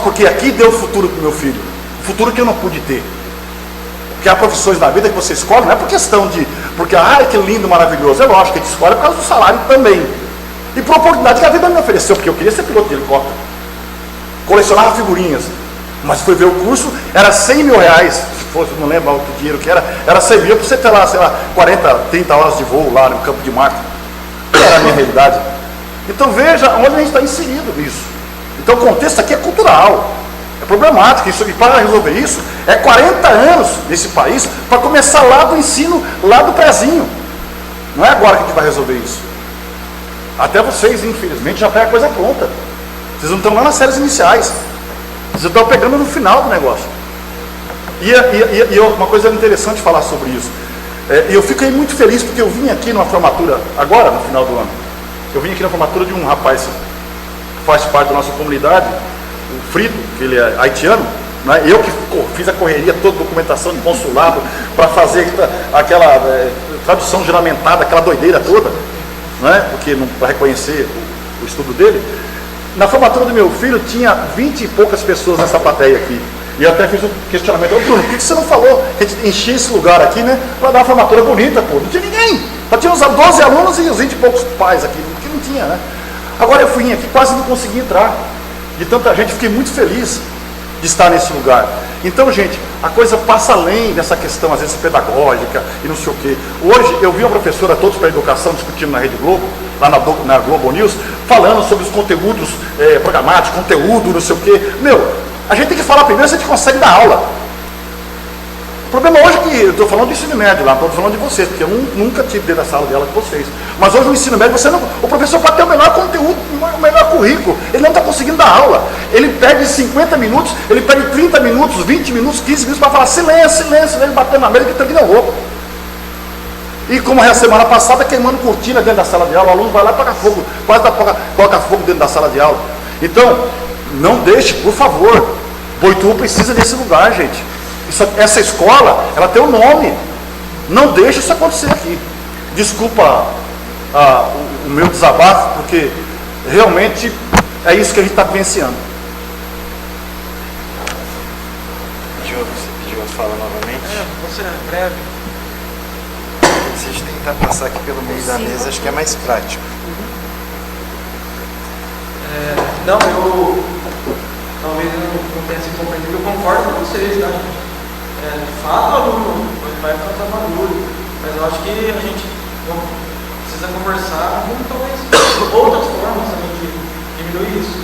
Porque aqui deu futuro para o meu filho. Futuro que eu não pude ter. Porque há profissões na vida que você escolhe, não é por questão de... Porque, que lindo, maravilhoso. É lógico que a gente escolhe por causa do salário também. E por oportunidade que a vida me ofereceu. Porque eu queria ser piloto de helicóptero. Colecionava figurinhas. Mas foi ver o curso, era 100 mil reais, se fosse, não lembro o dinheiro que era 100 mil para você ter lá, 40, 30 horas de voo lá no Campo de Marte. Era a minha realidade. Então veja onde a gente está inserido nisso. Então o contexto aqui é cultural, é problemático, e para resolver isso, é 40 anos nesse país, para começar lá do ensino, lá do prezinho. Não é agora que a gente vai resolver isso. Até vocês, infelizmente, já pegam a coisa pronta. Vocês não estão lá nas séries iniciais. Vocês estão pegando no final do negócio. E uma coisa interessante falar sobre isso. Eu fiquei muito feliz porque eu vim aqui numa formatura, agora no final do ano. Eu vim aqui na formatura de um rapaz que faz parte da nossa comunidade, o Frito, que ele é haitiano, né? Eu que fiz a correria toda, documentação de consulado, para fazer aquela tradução juramentada, aquela doideira toda, né? Porque para reconhecer o estudo dele. Na formatura do meu filho tinha 20 e poucas pessoas nessa plateia aqui. E eu até fiz um questionamento: ô Bruno, por que você não falou que a gente enchia esse lugar aqui, né? Para dar uma formatura bonita, pô. Não tinha ninguém. Só tinha uns 12 alunos e uns 20 e poucos pais aqui, porque não tinha, né? Agora eu fui aqui, quase não consegui entrar. De tanta gente, fiquei muito feliz de estar nesse lugar. Então, gente, a coisa passa além dessa questão, às vezes, pedagógica e não sei o quê. Hoje, eu vi uma professora, Todos para a Educação, discutindo na Rede Globo, lá na Globo News, falando sobre os conteúdos programáticos, conteúdo, não sei o quê. Meu, a gente tem que falar primeiro se a gente consegue dar aula. O problema hoje é que, eu estou falando do ensino médio lá, não estou falando de vocês, porque eu nunca tive dentro da sala de aula com vocês. Mas hoje o ensino médio, o professor pode ter o melhor conteúdo, o melhor currículo, ele não está conseguindo dar aula. Ele perde 50 minutos, ele perde 30 minutos, 20 minutos, 15 minutos para falar silêncio, silêncio, ele batendo na mesa que termina louco. E como a semana passada, queimando cortina dentro da sala de aula, o aluno vai lá e paga fogo, quase coloca fogo dentro da sala de aula. Então, não deixe, por favor. Boituva precisa desse lugar, gente. Essa escola, ela tem um nome. Não deixe isso acontecer aqui. Desculpa o meu desabafo, porque realmente é isso que a gente está vivenciando. Você pediu a fala novamente? Você é breve. Se a gente tentar passar aqui pelo meio da mesa, acho que é mais prático. Não, talvez eu não tenha se compreendido, eu concordo com vocês, tá, gente? De fato, o aluno vai fazer barulho, mas eu acho que a gente precisa conversar com talvez outras formas também de diminuir isso.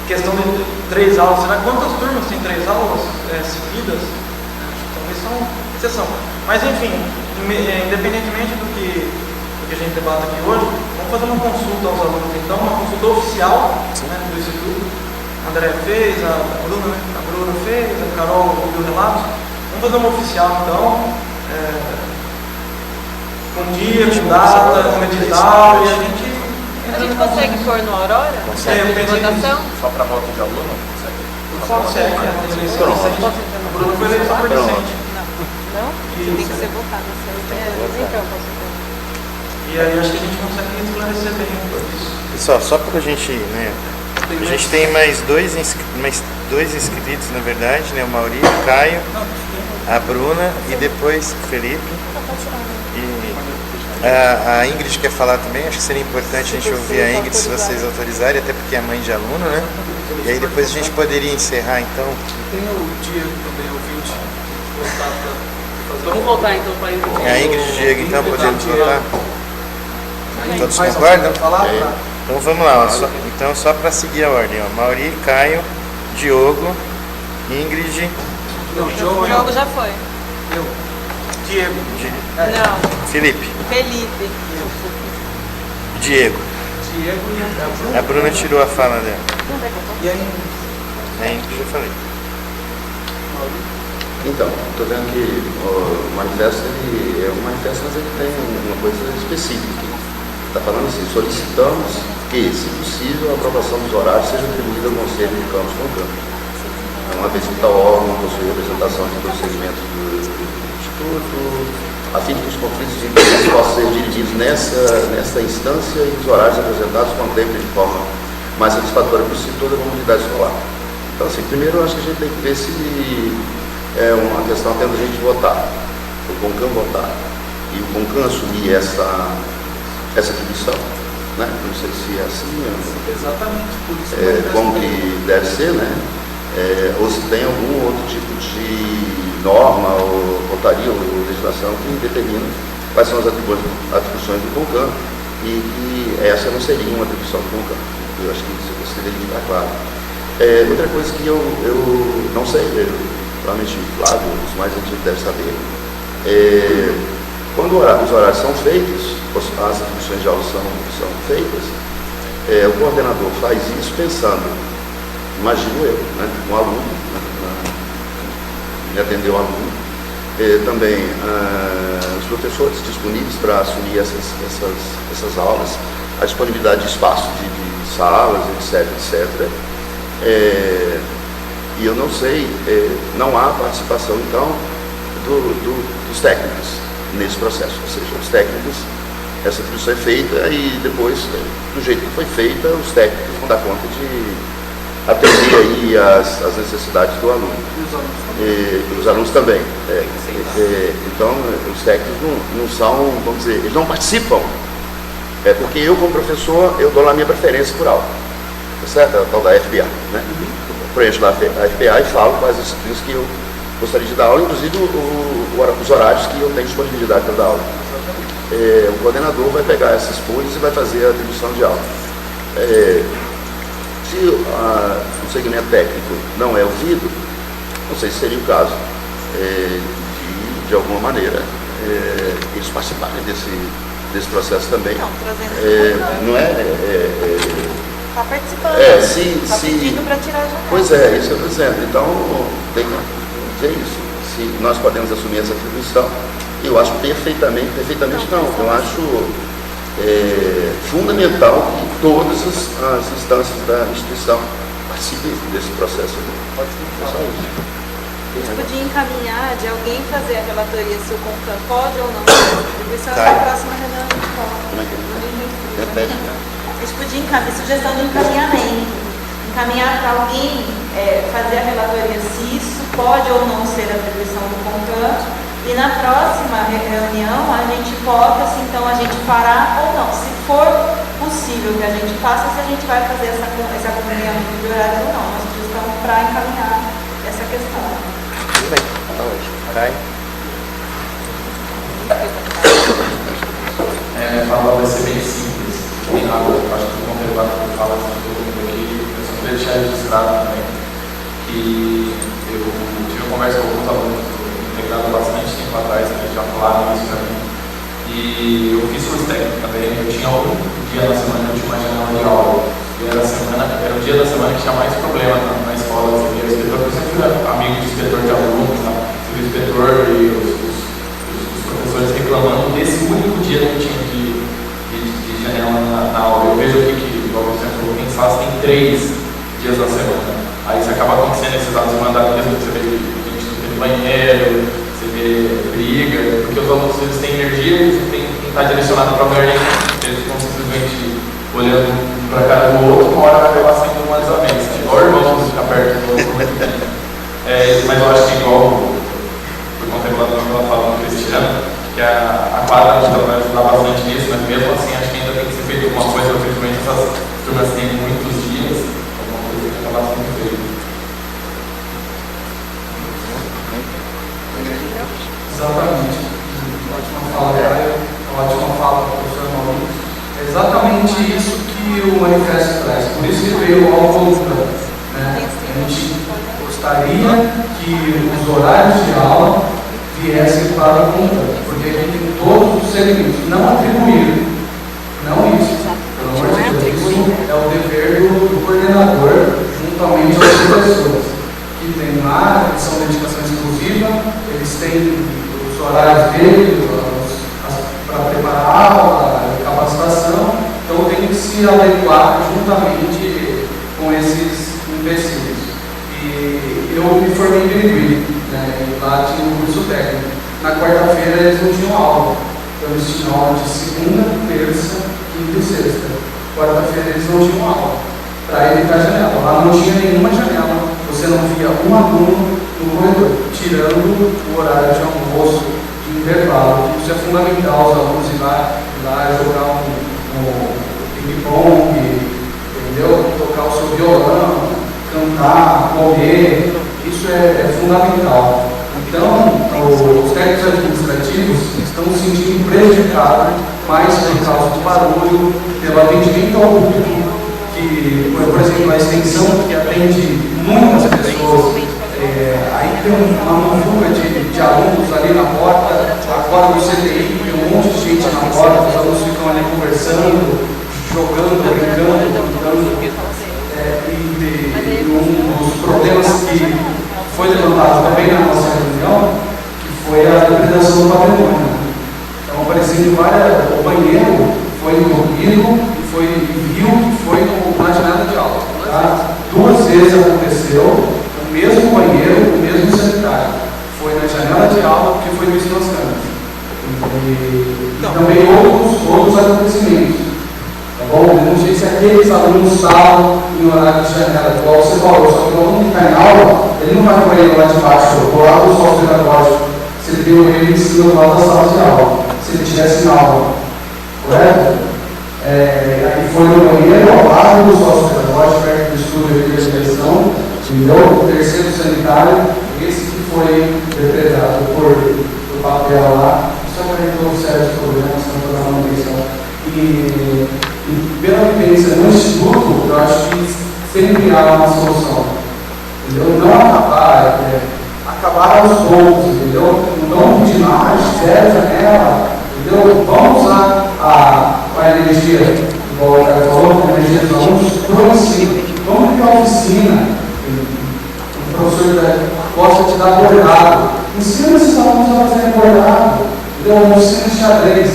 Questão de 3 aulas, será quantas turmas tem 3 aulas seguidas? Talvez são exceção. Mas enfim, independentemente do que a gente debate aqui hoje, vamos fazer uma consulta aos alunos então, uma consulta oficial, né, do Instituto. A André fez, a Bruna fez, a Carol ouviu relatos. Vamos fazer uma oficial então, com dia, com data, com edital, e a gente consegue pôr no Aurora? Consegue. Votação? Só para voto de aluno? Consegue. A Bruna foi eleita por decente. Não? Tem que ser votado. E aí acho que a gente consegue esclarecer bem isso. Pessoal, só para a gente, né? A gente tem mais dois inscritos, na verdade, né? O Mauri, o Caio, a Bruna e depois o Felipe. E a Ingrid quer falar também. Acho que seria importante a gente ouvir a Ingrid, se vocês autorizarem, até porque é mãe de aluno, né? E aí depois a gente poderia encerrar, então. Tem o Diego também, ouvinte. Vamos voltar então para Ingrid. A Ingrid e o Diego, então, podemos voltar? Todos concordam? Então vamos lá, ó, só para seguir a ordem, ó. Mauri, Caio, Diogo, Ingrid. Não, o Diogo já foi. Eu. Diego. Não. Felipe. Felipe. Diego. Diego e a Bruna tirou a fala dela. E aí? A Ingrid já falei. Então, estou vendo que o manifesto ele é um manifesto, mas ele tem uma coisa específica. Está falando assim: solicitamos que, se possível, a aprovação dos horários seja atribuída ao Conselho de Campos com Campo. Uma vez que tal órgão possui representação de todos os segmentos do Instituto, a fim de que os conflitos de interesses possam ser dirigidos nessa instância e os horários apresentados contemplem de forma mais satisfatória possível toda a comunidade escolar. Então, assim, primeiro eu acho que a gente tem que ver se é uma questão até da gente votar, o CONCAM votar, e o CONCAM assumir essa atribuição, né? Não sei se é assim, exatamente, por isso como que deve ser, né? Ou se tem algum outro tipo de norma, ou portaria, ou legislação que determina quais são as atribuições do CONCAM, e que essa não seria uma atribuição do CONCAM. Eu acho que isso deveria ficar claro. Outra coisa que eu não sei, provavelmente Flávio, os mais antigos devem saber, quando os horários são feitos, as atribuições de aula são feitas, o coordenador faz isso pensando, imagino eu, né, um aluno, me atender o aluno, também os professores disponíveis para assumir essas aulas, a disponibilidade de espaço de salas, etc. E eu não sei, não há participação, então, dos técnicos nesse processo. Ou seja, os técnicos, essa atribuição é feita e depois, do jeito que foi feita, os técnicos vão dar conta de atender aí as necessidades do aluno. E os alunos também. Então, os técnicos não são, vamos dizer, eles não participam. Porque eu, como professor, eu dou lá a minha preferência por aula. Tá certo? A tal da FBA, né? Eu preencho lá a FBA e falo quais disciplinas que eu gostaria de dar aula, inclusive os horários que eu tenho disponibilidade para dar aula. O coordenador vai pegar essas folhas e vai fazer a atribuição de aula. Se o segmento técnico não é ouvido, não sei se seria o caso de alguma maneira, eles participarem desse processo também. Não é? Está participando. Está pedindo para tirar a janela. Pois é, isso que eu estou dizendo. Então, tem que dizer isso. Se nós podemos assumir essa atribuição, eu acho perfeitamente não, eu acho fundamental que todas as instâncias da instituição participem desse processo. A gente podia encaminhar de alguém fazer a relatoria se o CONCAN pode ou não fazer essa atribuição na próxima reunião de conta. A gente podia encaminhar, sugestão de encaminhar para alguém fazer a relatoria se isso pode ou não ser atribuição do CONCAN, e na próxima reunião a gente vota se então a gente fará ou não. Se for possível que a gente faça, se a gente vai fazer esse acompanhamento de horário ou não. Uma sugestão para encaminhar essa questão. Tudo bem, tá ótimo. Fala vai ser bem simples. Acho que o conservador que fala de todo mundo aqui, eu só queria deixar registrado também que eu tive uma conversa com alguns alunos integrado bastante tempo atrás, que já falaram isso para mim. E eu fiz curso técnico também, eu tinha um dia na semana, eu tinha uma janela de aula. E era o dia da semana que tinha mais problema na escola. O inspetor, eu sempre fui amigo de inspetor de alunos, tá? O inspetor e os professores reclamando desse único dia que tinha de janela na aula. Eu vejo aqui que, igual você falou, quem faz tem 3 dias da semana. Aí isso acaba acontecendo esses dados mandarismo, você vê que a gente não tem banheiro, você vê briga, porque os alunos eles têm energia, eles têm que estar direcionado para o lugar nenhum. Eles estão simplesmente olhando para a cara do outro, uma hora vai acabar sendo uma desavença. Igual irmãos ficar perto do outro. Mas eu acho que igual por contemplado que ela fala no Cristiano, que a quadra a gente vai ajudar bastante nisso, mas mesmo assim acho que ainda tem que ser feito alguma coisa, principalmente essas turmas têm muitos dias, alguma coisa que acaba sendo feita. Exatamente. Ótima fala, professor Maurício. É exatamente isso que o manifesto traz. Por isso que veio ao CONCAN. Né? A gente gostaria que os horários de aula viessem para o CONCAN, porque a gente tem todos os segmentos, não atribuir, não isso. Pelo amor de Deus, isso é o dever do coordenador, juntamente aos professores, que tem lá, que são dedicação exclusiva, eles têm os horários deles, para preparar a aula, a capacitação, então tem que se adequar juntamente com esses empecilhos. E eu me formei em Birigui, né, e lá tinha um curso técnico. Na quarta-feira eles não tinham aula, então eles tinham aula de segunda, terça, quinta e sexta. Quarta-feira eles não tinham aula, para evitar a janela. Lá não tinha nenhuma janela, você não via um aluno no corredor, tirando o horário de almoço, de intervalo. Isso é fundamental, os alunos ir lá jogar um ping-pong, entendeu? Tocar o seu violão, cantar, correr, isso é fundamental. Então, os técnicos administrativos estão se sentindo prejudicados mais por causa do barulho, pelo atendimento ao público, que, por exemplo, a extensão que atende muitas pessoas, aí tem uma fuga de alunos ali na porta, agora no CTI tem um monte de gente na porta, os alunos ficam ali conversando, jogando, brincando, e um dos problemas que foi levantado também na nossa reunião, que foi a depredação do patrimônio. Então, aparecendo o banheiro foi envolvido e viu que foi na janela de aula. Tá? 2 vezes aconteceu, o mesmo banheiro, o mesmo sanitário. Foi na janela de aula que foi visto nas câmeras. E também outros acontecimentos. Tá bom? Eu não sei se aqueles alunos estavam em horário de janela, igual você falou, só que o aluno que está em aula, ele não vai para o banheiro lá de baixo, ou lá do sócio pedagógico, se ele deu ele em cima do lado da sala de aula, se ele estivesse em aula. Correto? Aí foi no banheiro, ao lado do sócio pedagógico, perto do estúdio de direção, entendeu? O terceiro sanitário, esse que foi represado por papel lá, só que a gente não observa os problemas, não dá manutenção. E pela vivência no instituto, eu acho que sempre há uma solução. Entendeu? Não acabar, acabar aos poucos, entendeu? Não vamos pedir mais, zero janela, entendeu? Vamos usar a energia, igual o cara falou, a energia dos alunos, por ensino. Vamos criar oficina. O professor gosta de dar bordado. Ensina esses alunos a fazerem bordado. Entendeu? Uma oficina de xadrez.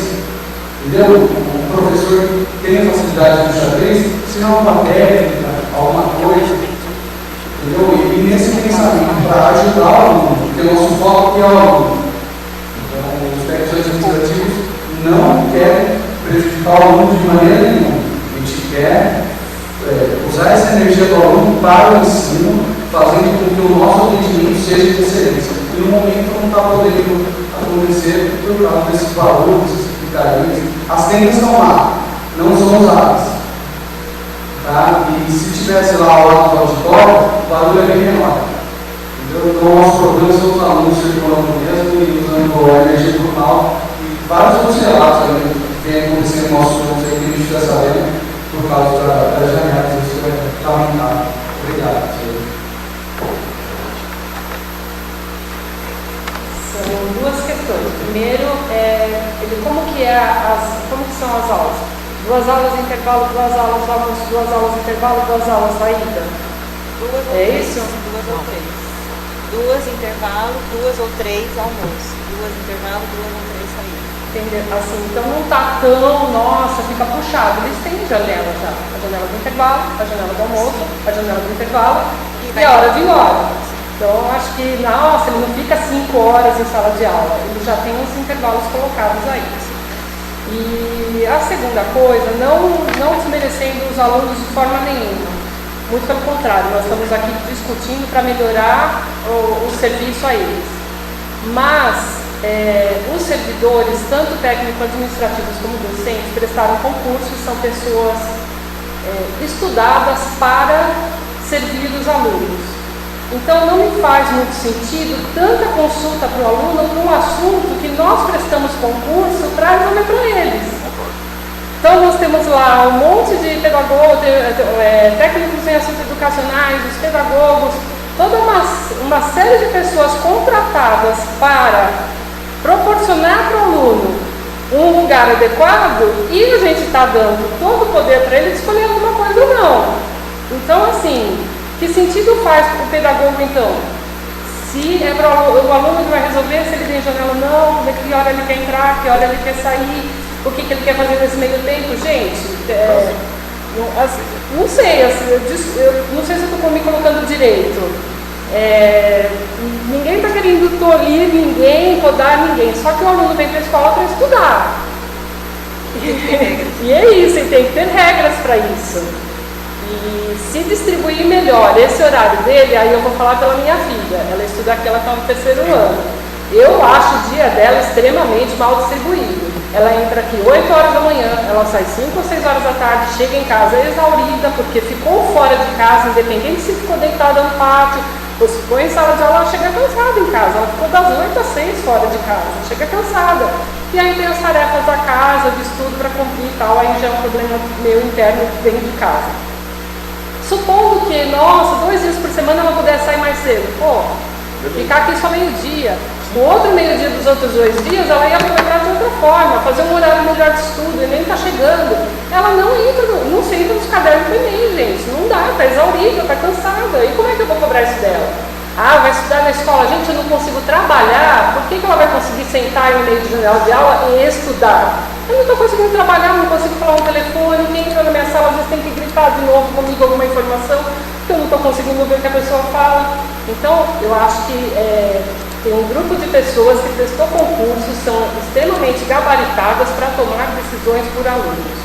Entendeu? O professor que tem facilidade no xadrez, ensina uma técnica, alguma coisa. Entendeu? E nesse pensamento, para ajudar o aluno, porque o nosso foco é o aluno. Então, os técnicos administrativos não querem prejudicar o aluno de maneira nenhuma. A gente quer usar essa energia do aluno para o ensino, fazendo com que o nosso atendimento seja de excelência. E no momento não está podendo acontecer por causa desses valores, dessas secretarias. As tendas estão lá, não são usadas. Tá? E se tivesse lá o lado do auditório, o barulho é bem menor. Entendeu? Então, o nosso problema são os alunos circulando mesmo e usando a energia brutal. E vários outros relatos também que vem acontecendo no nosso curso aí, que a gente está sabendo, por causa das janelas. Isso é lamentável. Obrigado, senhor. São 2 questões. Primeiro, como que são as aulas? 2 aulas intervalo, 2 aulas almoço, 2 aulas intervalo, 2 aulas saída. 2 ou 3. Isso? 2 ou 3. 2 intervalo, 2 ou 3 almoço. 2 intervalo, 2 ou 3 saída. Entendeu? Assim, então não tá tão, nossa, fica puxado. Eles têm janela já. A janela do intervalo, a janela do almoço, a janela do intervalo e a hora de ir embora. Então, acho que, nossa, ele não fica 5 horas em sala de aula. Ele já tem os intervalos colocados aí. E a segunda coisa, não desmerecendo os alunos de forma nenhuma. Muito pelo contrário, nós estamos aqui discutindo para melhorar o serviço a eles. Mas os servidores, tanto técnico-administrativos como docentes, prestaram concursos, são pessoas estudadas para servir os alunos. Então, não me faz muito sentido tanta consulta para o aluno para um assunto que nós prestamos concurso para resolver para eles. Então, nós temos lá um monte de pedagogos, técnicos em assuntos educacionais, os pedagogos, toda uma série de pessoas contratadas para proporcionar para o aluno um lugar adequado e a gente está dando todo o poder para ele de escolher alguma coisa ou não. Então, assim, que sentido faz para o pedagogo, então? Se é para o aluno que vai resolver se ele tem janela ou não, que hora ele quer entrar, que hora ele quer sair, o que ele quer fazer nesse meio tempo? Gente, não sei, eu não sei se eu estou me colocando direito. Ninguém está querendo tolir ninguém, podar ninguém, só que o aluno vem para a escola para estudar. E é isso, e tem que ter regras para isso. E se distribuir melhor esse horário dele, aí eu vou falar pela minha filha. Ela estuda aqui, ela está no 3º ano. Eu acho o dia dela extremamente mal distribuído. Ela entra aqui 8 horas da manhã, ela sai 5 ou 6 horas da tarde, chega em casa exaurida, porque ficou fora de casa, independente se ficou deitada no pátio, ou se ficou em sala de aula, ela chega cansada em casa. Ela ficou das 8 às 6 fora de casa, chega cansada. E aí tem as tarefas da casa, de estudo para cumprir e tal, aí já é um problema meu interno dentro de casa. Supondo que, nossa, 2 dias por semana ela pudesse sair mais cedo, ficar aqui só meio-dia. O outro meio-dia dos outros 2 dias, ela ia aproveitar de outra forma, fazer um horário melhor de estudo, e nem está chegando. Ela não senta nos cadernos do Enem, gente, não dá, está exaurida, está cansada. E como é que eu vou cobrar isso dela? Vai estudar na escola, gente, eu não consigo trabalhar, por que ela vai conseguir sentar em meio de janela de aula e estudar? Eu não estou conseguindo trabalhar, não consigo falar no telefone, quem entra na minha sala às vezes tem que gritar de novo comigo alguma informação, porque eu não estou conseguindo ver o que a pessoa fala. Então, eu acho que tem um grupo de pessoas que prestou concursos, são extremamente gabaritadas para tomar decisões por alunos.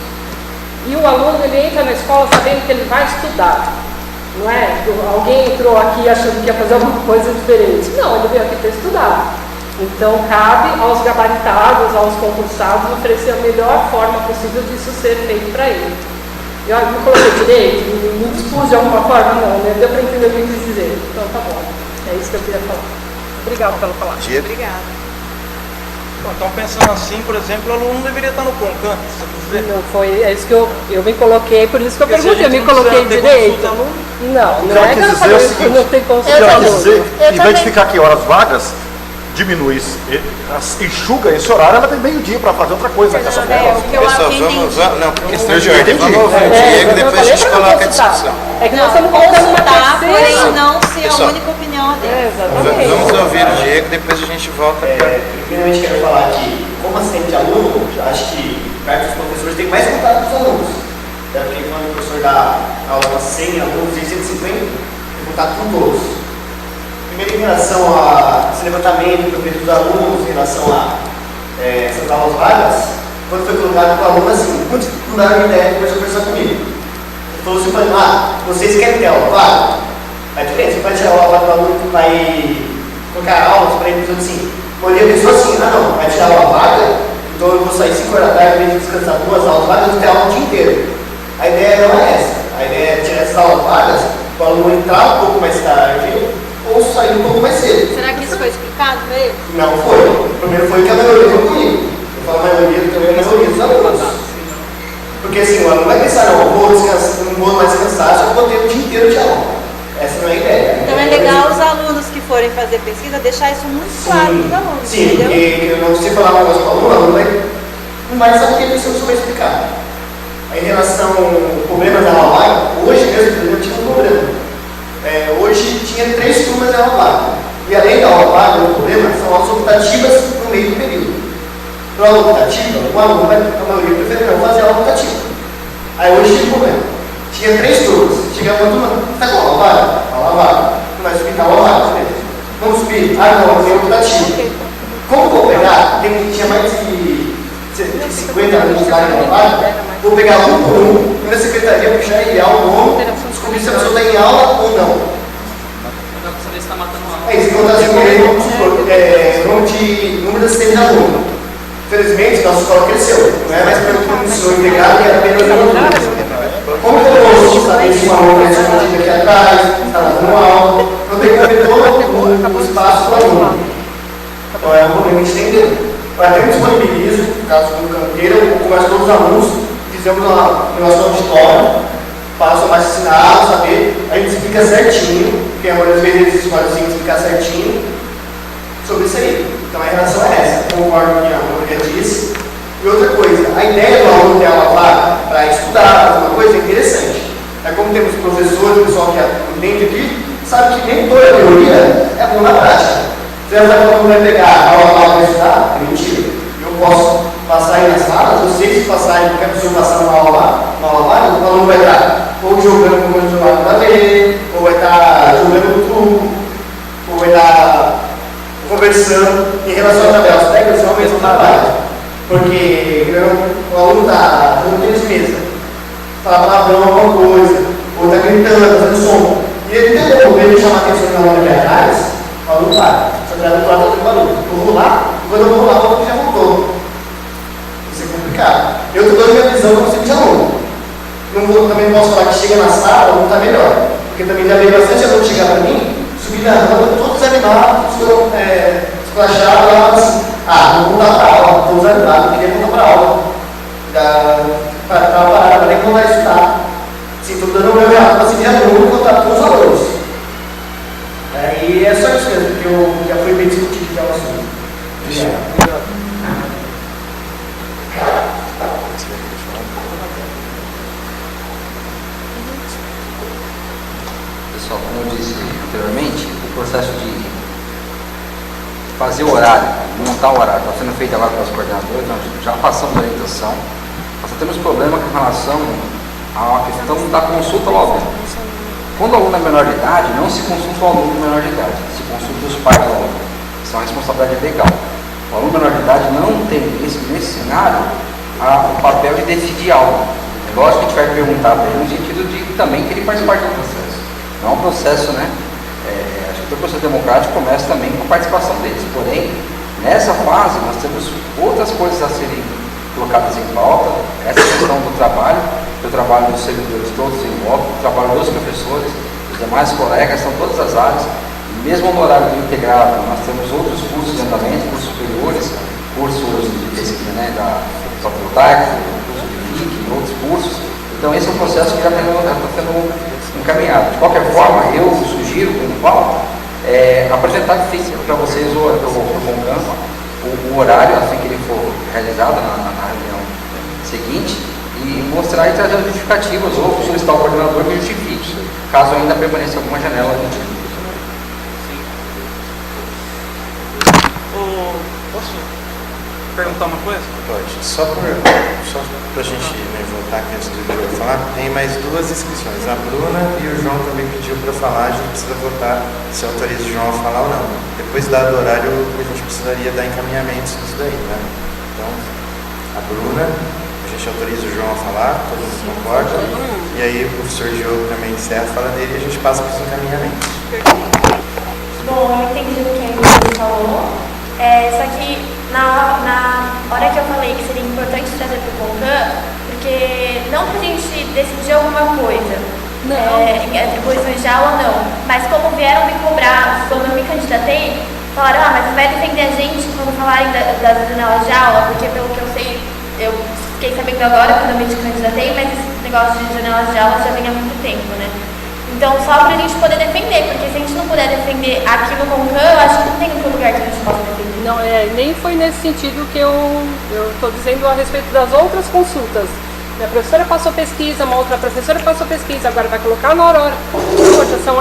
E o aluno, ele entra na escola sabendo que ele vai estudar. Não é? Alguém entrou aqui achando que ia fazer alguma coisa diferente. Não, ele veio aqui para estudar. Então, cabe aos gabaritados, aos concursados, oferecer a melhor forma possível disso ser feito para ele. Eu me coloquei direito? Me dispus de alguma forma? Não, né? Deu para entender o que eu quis dizer. Então, tá bom. É isso que eu queria falar. Obrigado pela palavra. Obrigada. Bom, então, pensando assim, por exemplo, o aluno não deveria estar no CONCAN. Não foi, é isso que eu me coloquei, por isso que eu Porque perguntei, eu me coloquei direito. Não é que eu falei que não tem consulta. Eu quis dizer, em vez de ficar aqui horas vagas, diminui, enxuga esse horário, ela tem meio-dia para fazer outra coisa. Pessoal, não, por questão de ordem, vamos ouvir o Diego e depois a gente coloca a discussão. É que nós estamos colocando uma terceira. Porém, não ser a única opinião dele. Exatamente. Vamos ouvir o Diego e depois a gente volta para... Primeiramente quero falar que, como assistente de aluno, acho que perto dos professores tem mais contato com os alunos. Até porque quando o professor dá aula para 100 alunos, 650, tem contato com todos. Primeiro, em relação a esse levantamento que eu fiz dos alunos, em relação a essas aulas vagas, quando foi colocado para o aluno, assim, muitos não daram ideia depois de conversar comigo. Ele falou assim, vocês querem ter aula vaga? A diferença, você vai tirar aula vaga do aluno que vai colocar aulas para ele, dizendo assim, a maioria pensou assim, não, vai tirar aula vaga, então eu vou sair 5 horas da tarde, em vez de descansar 2 aulas vagas, eu vou ter aula o dia inteiro. A ideia não é essa. A ideia é tirar essas aulas vagas, para o aluno entrar um pouco mais tarde, ou sair um pouco mais cedo. Será que isso foi explicado para ele? Não foi. O primeiro foi que a maioria foi comigo. Eu falo a maioria, também a maioria dos alunos. Porque assim, o aluno vai pensar, não, eu vou descansar, não vou mais descansar, só vou ter o dia inteiro de aula. Essa não é a ideia. Então é legal os alunos que forem fazer pesquisa deixar isso muito claro para os alunos. Sim, entendeu? porque eu não sei falar um negócio para o aluno não vai saber o que ele precisa explicar. Aí, em relação ao problema da aula vaga, hoje mesmo eu tinha um problema. Hoje tinha 3 turmas de aula vaga. E além da aula vaga, o problema são aulas optativas no meio do período. Para a aula optativa, o aluno, a maioria prefere não fazer aula optativa. Aí hoje tinha um problema. Tinha 3 turmas. Chegava uma turma, está com aula vaga? Aula vaga. Não vai subir, aula vaga, beleza. Vamos subir? Não, é optativa. Como vou pegar? Tinha mais de 50 alunos lá em aula vaga. Vou pegar um por um, e na secretaria puxar ele ao nome, descobrir se a pessoa está em aula ou não. É isso, quando assim, vamos supor, número de assistentes de aluno. Infelizmente, nossa escola cresceu. Não é mais para uma pessoa integrada que é apenas aluno. Como que eu posso saber se uma aula está escondida aqui atrás, está dando aula? Não tem que ver todo o espaço do aluno. Então é um problema de entender. Eu até me disponibilizo, caso do canteira, eu converso com todos os alunos, fizemos uma nosso auditório, passo mais assinado, saber, a gente explica certinho, porque a maioria das vezes eles escolhem explicar certinho sobre isso aí. Então a relação é essa, concordo com o que a Maria disse. E outra coisa, a ideia do aluno ter aula vaga para estudar, fazer uma coisa é interessante. É como temos professores, o pessoal que entende aqui, sabe que nem toda a teoria é boa na prática. Você vai falar que vai pegar a aula vaga para estudar? É mentira. Eu posso passar aí nas salas, eu sei que se passar aí, qualquer pessoa passar uma aula vaga, o aluno vai estar ou jogando com o celular para ler, ou vai estar jogando no truco, ou vai estar conversando. Em relação às tabelas técnicas, é o mesmo trabalho. Porque o aluno está fazendo tênis de mesa, fala palavrão, alguma coisa, ou está gritando, fazendo som. E ele entendeu, por ele chamar a atenção do aluno aqui atrás, o aluno vai. Só que o lado do aluno. Eu vou lá, e quando eu vou lá, o aluno já voltou. Isso é complicado. Eu estou dando minha visão como sempre de aluno. Também posso falar que chega na sala, o aluno está melhor. Porque também já veio bastante aluno chegar para mim, subir na rua, todos desanimados, esclachados, lá assim, vou voltar para a aula, estou desanimado, queria voltar para a aula. Para parar, nem voltar a estudar. Assim, estou dando o meu relato para seguir aluno e contar com os alunos. E é só isso mesmo, porque eu já fui bem discutido já o assunto. Obrigado. Pessoal, como eu disse anteriormente, o processo de fazer o horário montar o horário, está sendo feito agora pelos coordenadores, nós já passamos a orientação, nós só temos problema com relação à questão da consulta ao aluno. Quando o aluno é menor de idade, não se consulta o aluno menor de idade, se consulta os pais do aluno. Isso é uma responsabilidade legal. O aluno menor de idade não tem, nesse cenário, o papel de decidir algo. Lógico que a gente vai perguntar para ele no sentido de também que ele faz parte do processo. Não é um processo, né? Acho que o processo democrático começa também com a participação deles. Porém, nessa fase, nós temos outras coisas a serem colocadas em pauta. Essa questão do trabalho dos servidores todos em volta, o trabalho dos professores, os demais colegas, são todas as áreas. Mesmo no horário do integrado, nós temos outros cursos de andamento, cursos superiores, cursos de pesquisa, né, da fotovoltaica, curso de FIC, outros cursos. Então esse é um processo que já está sendo encaminhado. De qualquer forma, eu sugiro, como falo, apresentar para vocês o horário, assim que ele for realizado na reunião seguinte, e mostrar e trazer as justificativas ou solicitar ao coordenador que justifique, caso ainda permaneça alguma janela do dia. Posso perguntar uma coisa? Pode. Só para a gente voltar aqui antes do Diogo falar, tem mais duas inscrições. A Bruna e o João também pediu para falar, a gente precisa votar se autoriza o João a falar ou não. Depois, dado o horário, a gente precisaria dar encaminhamentos disso daí, né? Então, a Bruna, a gente autoriza o João a falar, todo mundo concorda. E aí o professor Diogo também encerra a fala dele e a gente passa para os encaminhamentos. Bom, eu entendi o que a Emília falou. Só que na hora que eu falei que seria importante trazer para o CONCAN, porque não para a gente decidir alguma coisa, atribuições de aula não, mas como vieram me cobrar quando eu me candidatei, falaram, mas você vai defender a gente quando falarem das janelas de aula, porque pelo que eu sei, eu fiquei sabendo agora quando eu me candidatei, mas esse negócio de janelas de aula já vem há muito tempo, né? Então, só para a gente poder defender, porque se a gente não puder defender aqui no CONCAN, eu acho que não tem outro lugar que a gente possa defender. Não, nem foi nesse sentido que eu estou dizendo a respeito das outras consultas. Minha professora passou pesquisa, uma outra professora passou pesquisa, agora vai colocar na hora.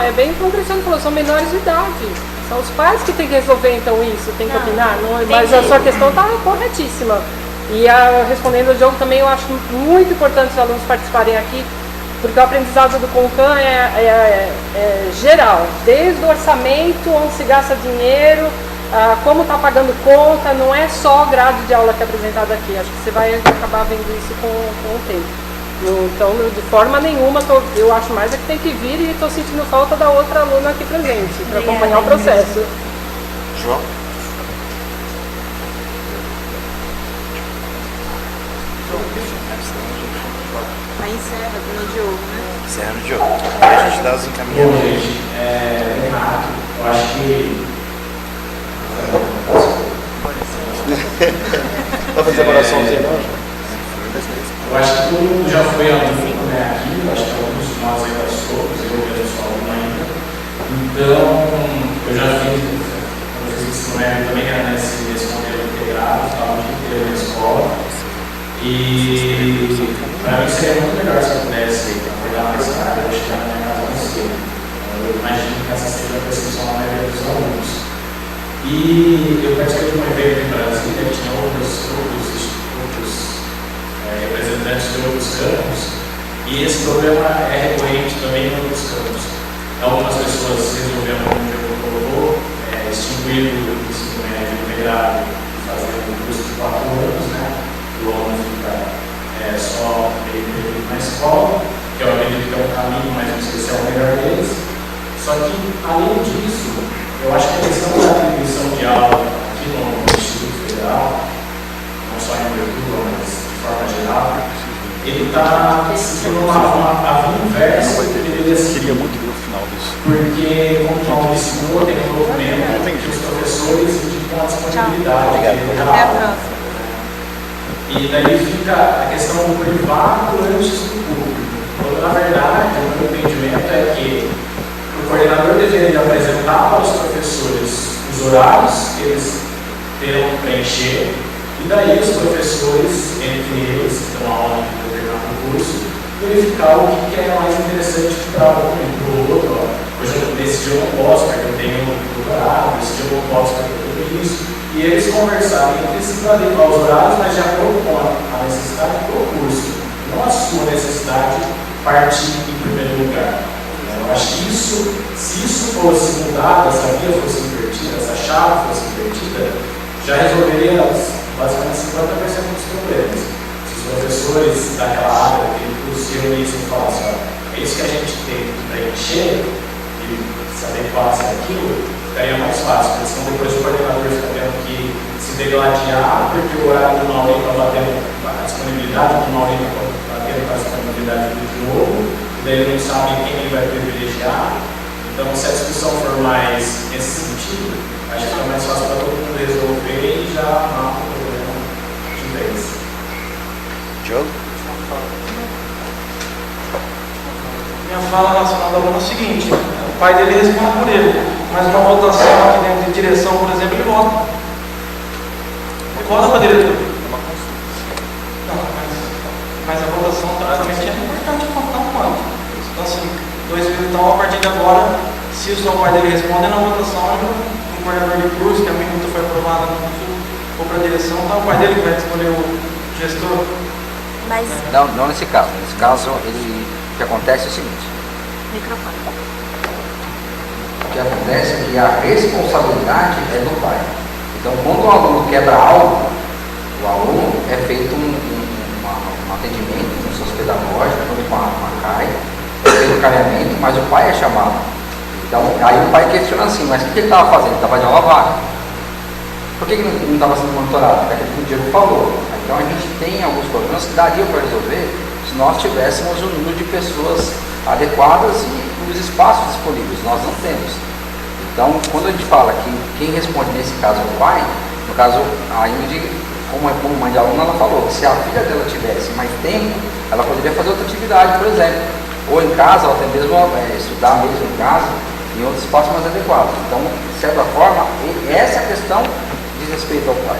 É bem como o Cristiano falou, são menores de idade. São os pais que têm que resolver, então, isso, tem que opinar. Mas a sua questão está corretíssima. E respondendo ao Diogo também, eu acho muito importante os alunos participarem aqui, porque o aprendizado do CONCAN é geral, desde o orçamento, onde se gasta dinheiro, como está pagando conta, não é só a grade de aula que é apresentada aqui, acho que você vai acabar vendo isso com o tempo. Então, de forma nenhuma, eu acho mais é que tem que vir e estou sentindo falta da outra aluna aqui presente, para acompanhar o processo. João? Aí encerra no Diogo, né? Encerra no Diogo. Aí a gente dá os encaminhamentos. Bom, gente, Renato, eu acho que... Vai fazer a oraçãozinha, não? Eu acho que todo mundo já foi aluno, né, aqui, eu acho que alguns de nós ainda somos, eu mesmo sou aluno ainda. Então, eu já fiz ensino médio também nesse modelo integrado, estava o dia inteiro na escola. E para mim seria muito melhor se eu pudesse acordar mais tarde, eu chegar na minha casa mais cedo. Eu imagino que essa seja a percepção da maioria dos alunos. E eu participei de um evento em Brasília que tinha outros representantes de outros campos, e esse problema é recorrente também em outros campos. Algumas pessoas resolveram, como o Diogo colocou, extinguir o ensino médio integrado e fazer um curso de 4 anos, né? O aluno fica só meio período na escola, que eu acredito que é um caminho, mas não sei se é o melhor deles. Só que, além disso, eu acho que a questão da atribuição de aula aqui no Instituto Federal, não só em abertura, mas de forma geral, ele está seguindo a via inversa do que deveria ser. Queria muito ver o final disso. Porque, como o Paulo ensinou, tem um documento que os professores indicam a disponibilidade. Até a próxima. E daí fica a questão do privado antes do público. Quando, na verdade, o meu entendimento é que o coordenador deveria apresentar para os professores os horários que eles terão que preencher, e daí os professores, entre eles, que estão aula de determinado curso, verificar o que é mais interessante para um e para o outro. Hoje, nesse dia eu não posso, porque eu tenho doutorado, esse dia eu não posso, porque eu tenho isso. e eles conversarem entre si para adequar os horários, mas já propõem a necessidade do curso, não a sua necessidade partir em primeiro lugar. Eu acho que isso, se isso fosse mudado, essa via fosse invertida, essa chave fosse invertida, já resolveria basicamente 50% dos problemas. Se os professores daquela área, daquele curso, se reunissem e falassem, é isso que a gente tem que preencher, e se adequasse àquilo, ficaria mais fácil. Porque senão depois o coordenador fica tendo que se degladiar, porque o horário do Maurício está batendo a disponibilidade, do Maurício está batendo a disponibilidade do novo, e daí ele não sabe quem ele vai privilegiar. Então, se a discussão for mais nesse sentido, acho que fica mais fácil para todo mundo resolver e já mata o problema de vez. Diogo? Minha fala relacionada ao aluno é o seguinte: o pai dele responde por ele, mas uma votação aqui dentro de direção, por exemplo, ele vota. Ele vota para a diretora. Não, mas a votação também é importante contar um quanto. Então, assim, 2 mil, então, a partir de agora, se o seu pai dele responde na votação, o coordenador de curso, que a minuta foi aprovada no curso, ou para a direção, então o pai dele que vai escolher o gestor. Mas... Não nesse caso. Nesse caso, o que acontece é o seguinte. Microfone. O que acontece é que a responsabilidade é do pai. Então, quando o aluno quebra algo, o aluno é feito um atendimento, um processo pedagógico, com a CAI, é feito um encaminhamento, mas o pai é chamado. Então, aí o pai questiona assim, mas o que ele estava fazendo? Ele estava de aula vaga. Por que não estava sendo monitorado? É aquilo que o Diego falou. Então, a gente tem alguns problemas que dariam para resolver se nós tivéssemos um número de pessoas adequadas e os espaços disponíveis. Nós não temos. Então, quando a gente fala que quem responde nesse caso é o pai, no caso, a Ingrid, como mãe de aluna, ela falou que se a filha dela tivesse mais tempo, ela poderia fazer outra atividade, por exemplo. Ou em casa, ou até mesmo estudar mesmo em casa, em outro espaço mais adequado. Então, de certa forma, essa questão diz respeito ao pai.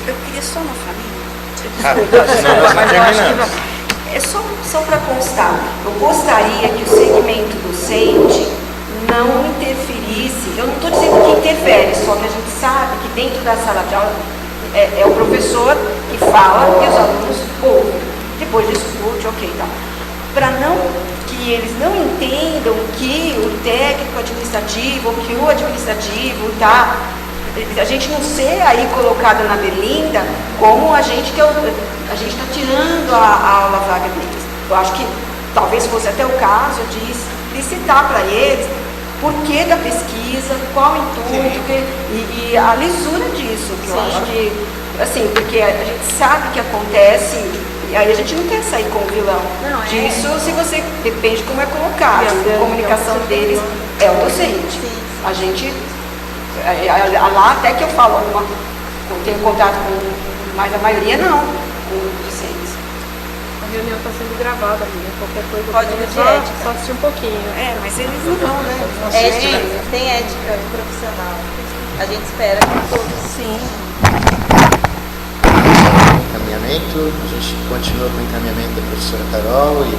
Eu queria só uma família. Senão nós não terminamos. É só para constar, eu gostaria que o segmento docente não interferisse, eu não estou dizendo que interfere, só que a gente sabe que dentro da sala de aula é o professor que fala e os alunos ouvem, depois discute, ok, tá. Para não que eles não entendam que o técnico administrativo, ou que o administrativo está, a gente não ser aí colocado na berlinda como a gente está tirando a aula vaga deles. Eu acho que talvez fosse até o caso de explicitar para eles por que da pesquisa, qual o intuito e a lisura disso, que eu acho que, assim, porque a gente sabe que acontece, e aí a gente não quer sair com o vilão disso, se você, depende de como é colocado, a comunicação deles é o docente. A gente, lá até que eu falo, tenho contato com, mas a maioria não, com docentes. A reunião está sendo gravada, amiga. Qualquer coisa pode ver só assistir um pouquinho. Mas eles não vão, né? Ética, tem ética profissional. A gente espera que todos. Sim. Encaminhamento, a gente continua com o encaminhamento da professora Carol e.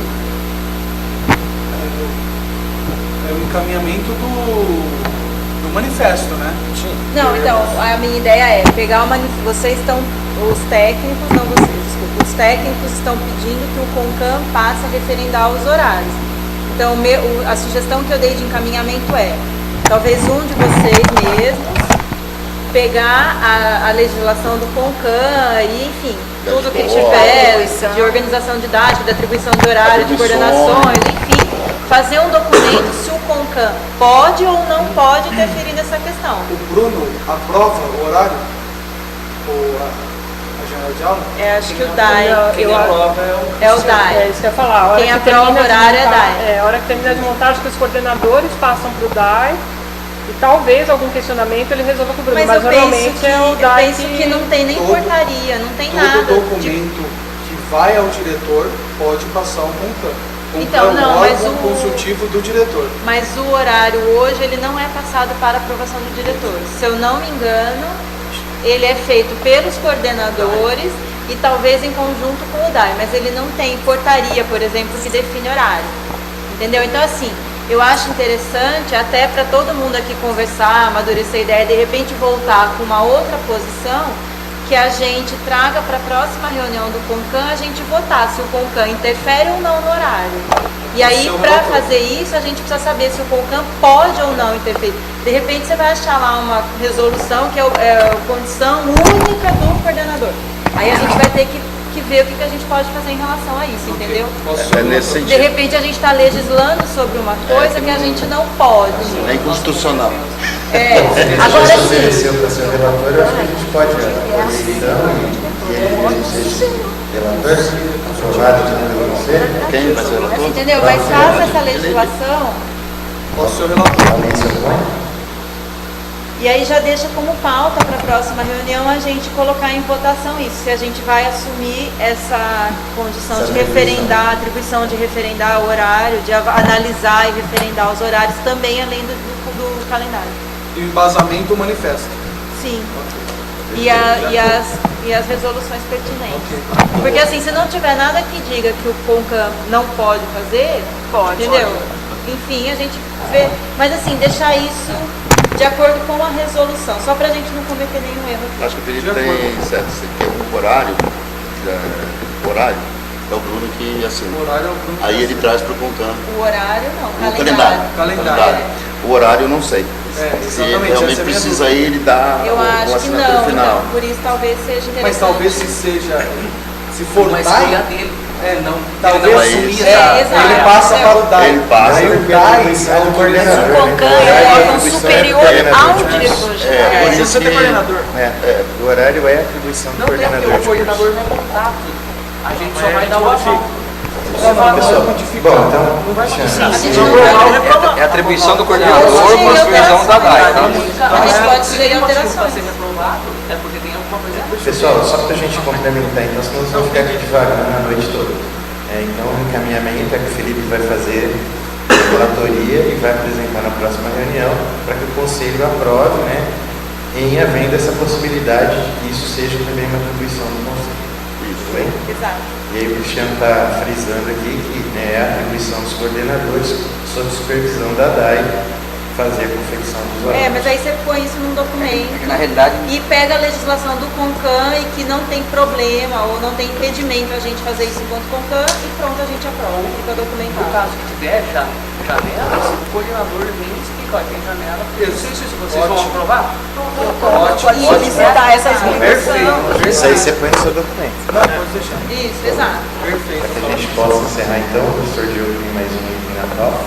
É o encaminhamento do manifesto, né? Sim. Não, então, a minha ideia é pegar o manifesto. Vocês estão, os técnicos, não vocês, desculpa, os técnicos estão pedindo que o CONCAM passe a referendar os horários. Então, a sugestão que eu dei de encaminhamento é, talvez um de vocês mesmos pegar a legislação do CONCAM e, enfim, tudo que tiver de organização didática, de atribuição de horário, de coordenações, enfim, fazer um documento se o CONCAM pode ou não pode interferir nessa questão. O Bruno aprova o horário? Ou a janela de aula? Acho que o DAI. Quem aprova é o DAI. É isso que eu ia falar. Quem aprova o horário é DAI. A hora que termina de montar, acho que os coordenadores passam para o DAI e talvez algum questionamento ele resolva com o Bruno. Mas normalmente é o DAI. Eu penso que não tem nem portaria, não tem nada. Todo documento que vai ao diretor pode passar um CONCAM. Então, não, mas o consultivo do diretor. Mas o horário hoje ele não é passado para aprovação do diretor. Se eu não me engano, ele é feito pelos coordenadores e talvez em conjunto com o DAI, mas ele não tem portaria, por exemplo, que define horário. Entendeu? Então, assim, Eu acho interessante, até para todo mundo aqui conversar, amadurecer a ideia, de repente voltar com uma outra posição, que a gente traga para a próxima reunião do CONCAN a gente votar se o CONCAN interfere ou não no horário. E aí, para fazer isso, a gente precisa saber se o CONCAN pode ou não interferir. De repente, você vai achar lá uma resolução que é a condição única do coordenador. Aí a gente vai ter que ver o que a gente pode fazer em relação a isso, entendeu? É nesse sentido. De repente, a gente está legislando sobre uma coisa que a gente não pode. É inconstitucional. Agora sim. Ofereceu para ser relator, eu acho que a gente pode eleição e ele mesmo seja relator, aprovado pelo conselho. Quem vai ser relator? Entendeu? Mas faça essa legislação. Posso ser o relator? E aí já deixa como pauta para a próxima reunião a gente colocar em votação isso, se a gente vai assumir essa condição de referendar, atribuição de referendar o horário, de analisar e referendar os horários também além do calendário. E o embasamento, o manifesto. Sim. E as resoluções pertinentes. Porque assim, se não tiver nada que diga que o CONCAN não pode fazer, entendeu? Enfim, a gente vê. Mas assim, deixar isso de acordo com a resolução, só pra gente não cometer nenhum erro. Acho que o Felipe tem certo, o horário é o Bruno que assina. Aí ele traz para o CONCAN. O horário não, o calendário. O horário eu não sei. Se realmente precisa ele dar eu acho que não, final. Então, por isso talvez seja interessante. Mas talvez se for mas DAI, talvez ele passa para o DAI. Ele passa. Aí o DAI é o coordenador. O CONCAN é o órgão superior ao diretor-geral. Por isso que o horário é atribuição do coordenador. O coordenador não é contato. A gente só vai dar o aval. Bom, então, é atribuição do coordenador com supervisão da DAI. A gente pode sugerir alterações. É porque tem alguma coisa. Pessoal, só para a gente complementar, então, senão nós vamos ficar aqui devagando a noite toda. Então, o encaminhamento é que o Felipe vai fazer a relatoria e vai apresentar na próxima reunião para que o Conselho aprove, né, em havendo essa possibilidade de que isso seja também uma atribuição do Conselho. Bem? Exato. E aí o Cristiano está frisando aqui que é a atribuição dos coordenadores sob supervisão da DAI fazer a confecção dos horários. Mas aí você põe isso num documento na realidade, e pega a legislação do CONCAN e que não tem problema ou não tem impedimento a gente fazer isso enquanto CONCAN e pronto, a gente aprova, fica documentado. No caso que tiver janela, se o coordenador vem e explica, tem janela, eu sei se vocês vão aprovar. Pode citar essa explicação. Isso aí você põe no seu documento. Pode deixar. Isso, exato. Perfeito. Para que a gente possa encerrar então, o professor Diogo tem mais um item na prova.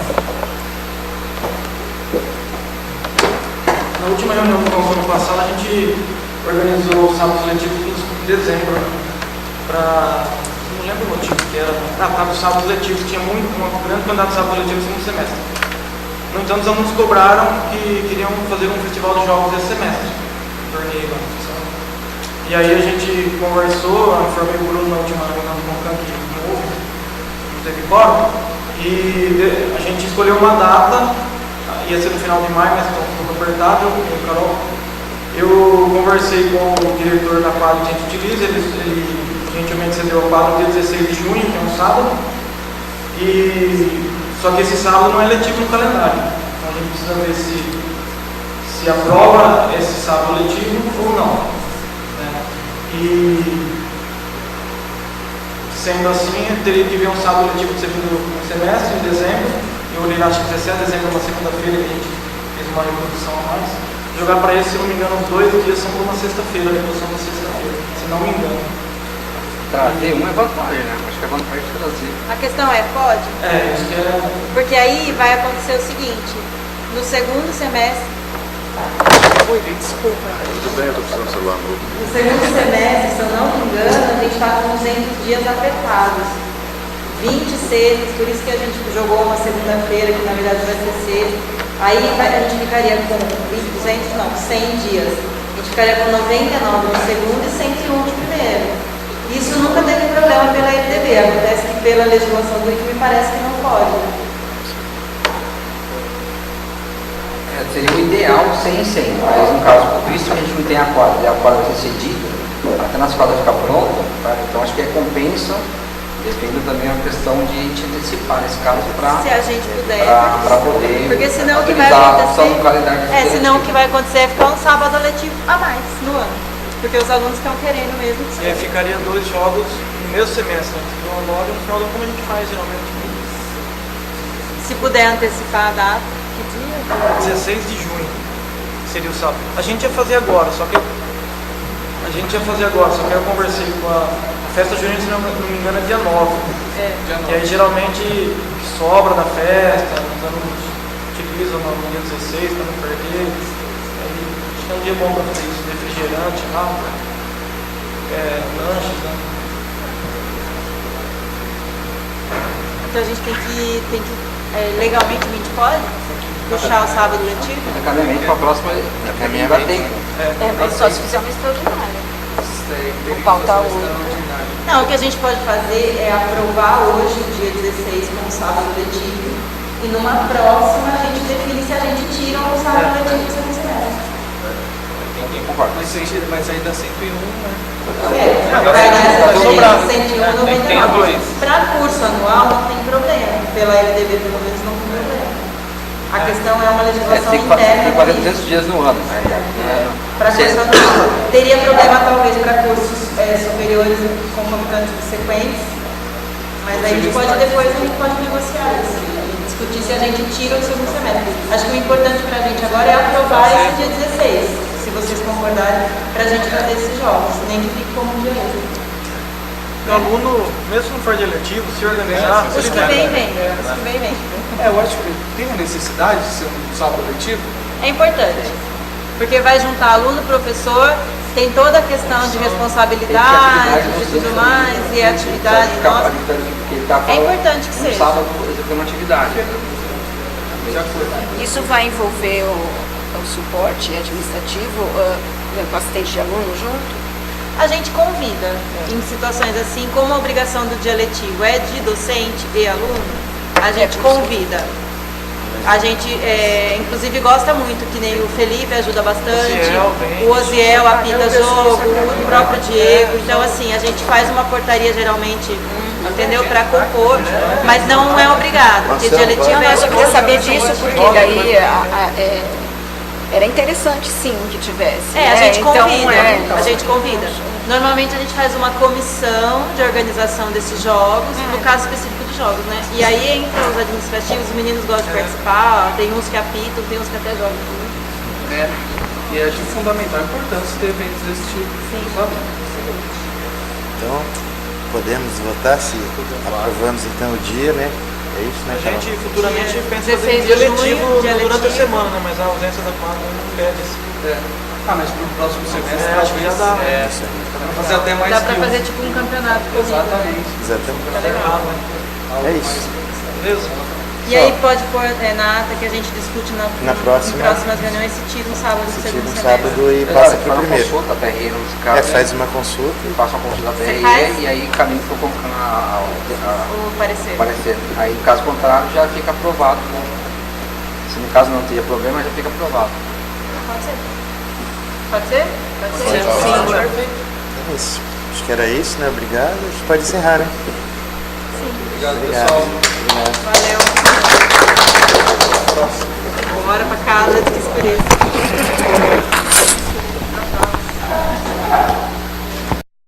Na última reunião do ano passado, a gente organizou os sábados letivos em dezembro. Não lembro o motivo que era. Por causa dos sábados letivos, tinha uma grande quantidade de sábados letivos no segundo semestre. No entanto, os alunos cobraram que queriam fazer um festival de jogos esse semestre. Torneio, e aí a gente conversou, informei o Bruno na última reunião do CONCAN que não teve quórum, e a gente escolheu uma data, ia ser no final de maio, mas estamos apertado, Carol. Eu conversei com o diretor da quadra que a gente utiliza, ele gentilmente cedeu a quadra no dia 16 de junho, que é um sábado, só que esse sábado não é letivo no calendário, então a gente precisa ver se aprova esse sábado letivo ou não. Né? E sendo assim, teria que ver um sábado letivo do segundo semestre, em dezembro. Eu olhei, acho que 17 de dezembro é uma segunda-feira que a gente fez uma reprodução a mais. Jogar para esse, se não me engano, os 2 dias são por uma sexta-feira, a reprodução da sexta-feira, se não me engano. Trazer um é vantagem, né? Acho que é vantagem trazer. A questão é, pode? Acho que é. Porque aí vai acontecer o seguinte, no segundo semestre. Oi, desculpa. Tudo bem, eu estou precisando do celular novo. No segundo semestre, se eu não me engano, a gente está com 200 dias apertados. 20 sextas, por isso que a gente jogou uma segunda-feira, que na verdade vai ser sexta. Aí a gente ficaria com 100 dias. A gente ficaria com 99 no segundo e 101 no primeiro. Isso nunca teve problema pela LDB. Acontece que pela legislação do IC me parece que não pode. Seria o ideal sem 100, mas no caso, por isso que a gente não tem a quadra, e a quadra vai ser cedida, até nas quadras ficar pronta, tá? Então acho que compensa defendo também a questão de a gente antecipar nesse caso para Se a gente puder. poder. Porque senão o que vai utilizar acontecer. no calendário Senão o que vai acontecer é ficar um sábado letivo a mais no ano. Porque os alunos estão querendo mesmo. E aí ficaria 2 jogos no mesmo semestre, no ano e no final do ano, como a gente faz geralmente. Se puder antecipar a data, que dia? 16 de junho seria o sábado. A gente ia fazer agora, só que eu conversei com a festa junina, se não me engano, é dia 9. E aí geralmente sobra da festa, os alunos utilizam no dia 16 para não perder. Aí acho que é um dia bom para fazer isso, refrigerante lá, lanches, né? Então a gente tem que legalmente a gente pode puxar o sábado letivo? Caminhamento para a próxima. Caminhamento tem. Mas só se fizer uma extraordinária. Vou pautar o. Não, o que a gente pode fazer é aprovar hoje, dia 16, como sábado letivo, e numa próxima a gente define se a gente tira o sábado letivo do segundo semestre. Mas ainda 101, né? Vai sobrar 101, para curso anual não tem problema, pela LDB pelo menos não tem problema. A questão é uma legislação tem que interna. fazer 200 dias no ano. Para curso anual. Teria problema talvez para cursos superiores concomitantes sequentes, mas aí a gente pode negociar isso, discutir se a gente tira o segundo semestre. Acho que o importante para a gente agora é aprovar esse dia 16, se vocês concordarem, para a gente fazer esses jogos, nem que fique como um dia extra. O aluno, mesmo se não for de eletivo, se organizar... Os que vem. Eu acho que tem a necessidade de ser um sábado letivo. É importante, porque vai juntar aluno, professor, tem toda a questão de responsabilidade e tudo mais, e atividade nossa. É importante que seja. Um sábado tem uma atividade. Isso vai envolver o suporte administrativo, com assistente de aluno junto? A gente convida, em situações assim, como a obrigação do dia letivo é de docente e aluno, a gente convida. A gente, inclusive, gosta muito, que nem o Felipe ajuda bastante, o Osiel apita jogo, o próprio Diego. Então, assim, a gente faz uma portaria geralmente, entendeu? Para compor, mas não é obrigado, porque dia letivo é... Eu queria saber disso, porque daí era interessante, sim, que tivesse. A gente convida, a gente convida. Normalmente a gente faz uma comissão de organização desses jogos, no caso específico de jogos, né? E aí entra os administrativos, os meninos gostam de participar, tem uns que apitam, tem uns que até jogam. E acho fundamental, é importante ter eventos desse tipo. Sim. Sabe? Então, podemos votar se aprovamos então o dia, né? É isso, né? A gente futuramente pensa em fazer 16 dia de junho, letivo durante a semana, né? Mas a ausência da quadra não impede isso. Mas para o próximo semestre acho que já dá. Para fazer até mais. Dá para fazer tipo um campeonato. Exatamente. Tá legal, né? É isso. Beleza? E aí pode pôr na ata que a gente discute na próxima, em próximas reuniões se tira um sábado do segundo semestre. sábado e passa para o primeiro. Consulta, a PRE, nos casos, faz uma consulta. Passa uma consulta da PRE e aí caminha para o parecer. Aí, caso contrário, já fica aprovado. Se no caso não teria problema, já fica aprovado. Pode ser. Pode ser? Pode ser? Sim, perfeito. É isso. Acho que era isso, né? Obrigado. A gente pode encerrar, né? Sim. Obrigado, pessoal. Obrigado. Valeu.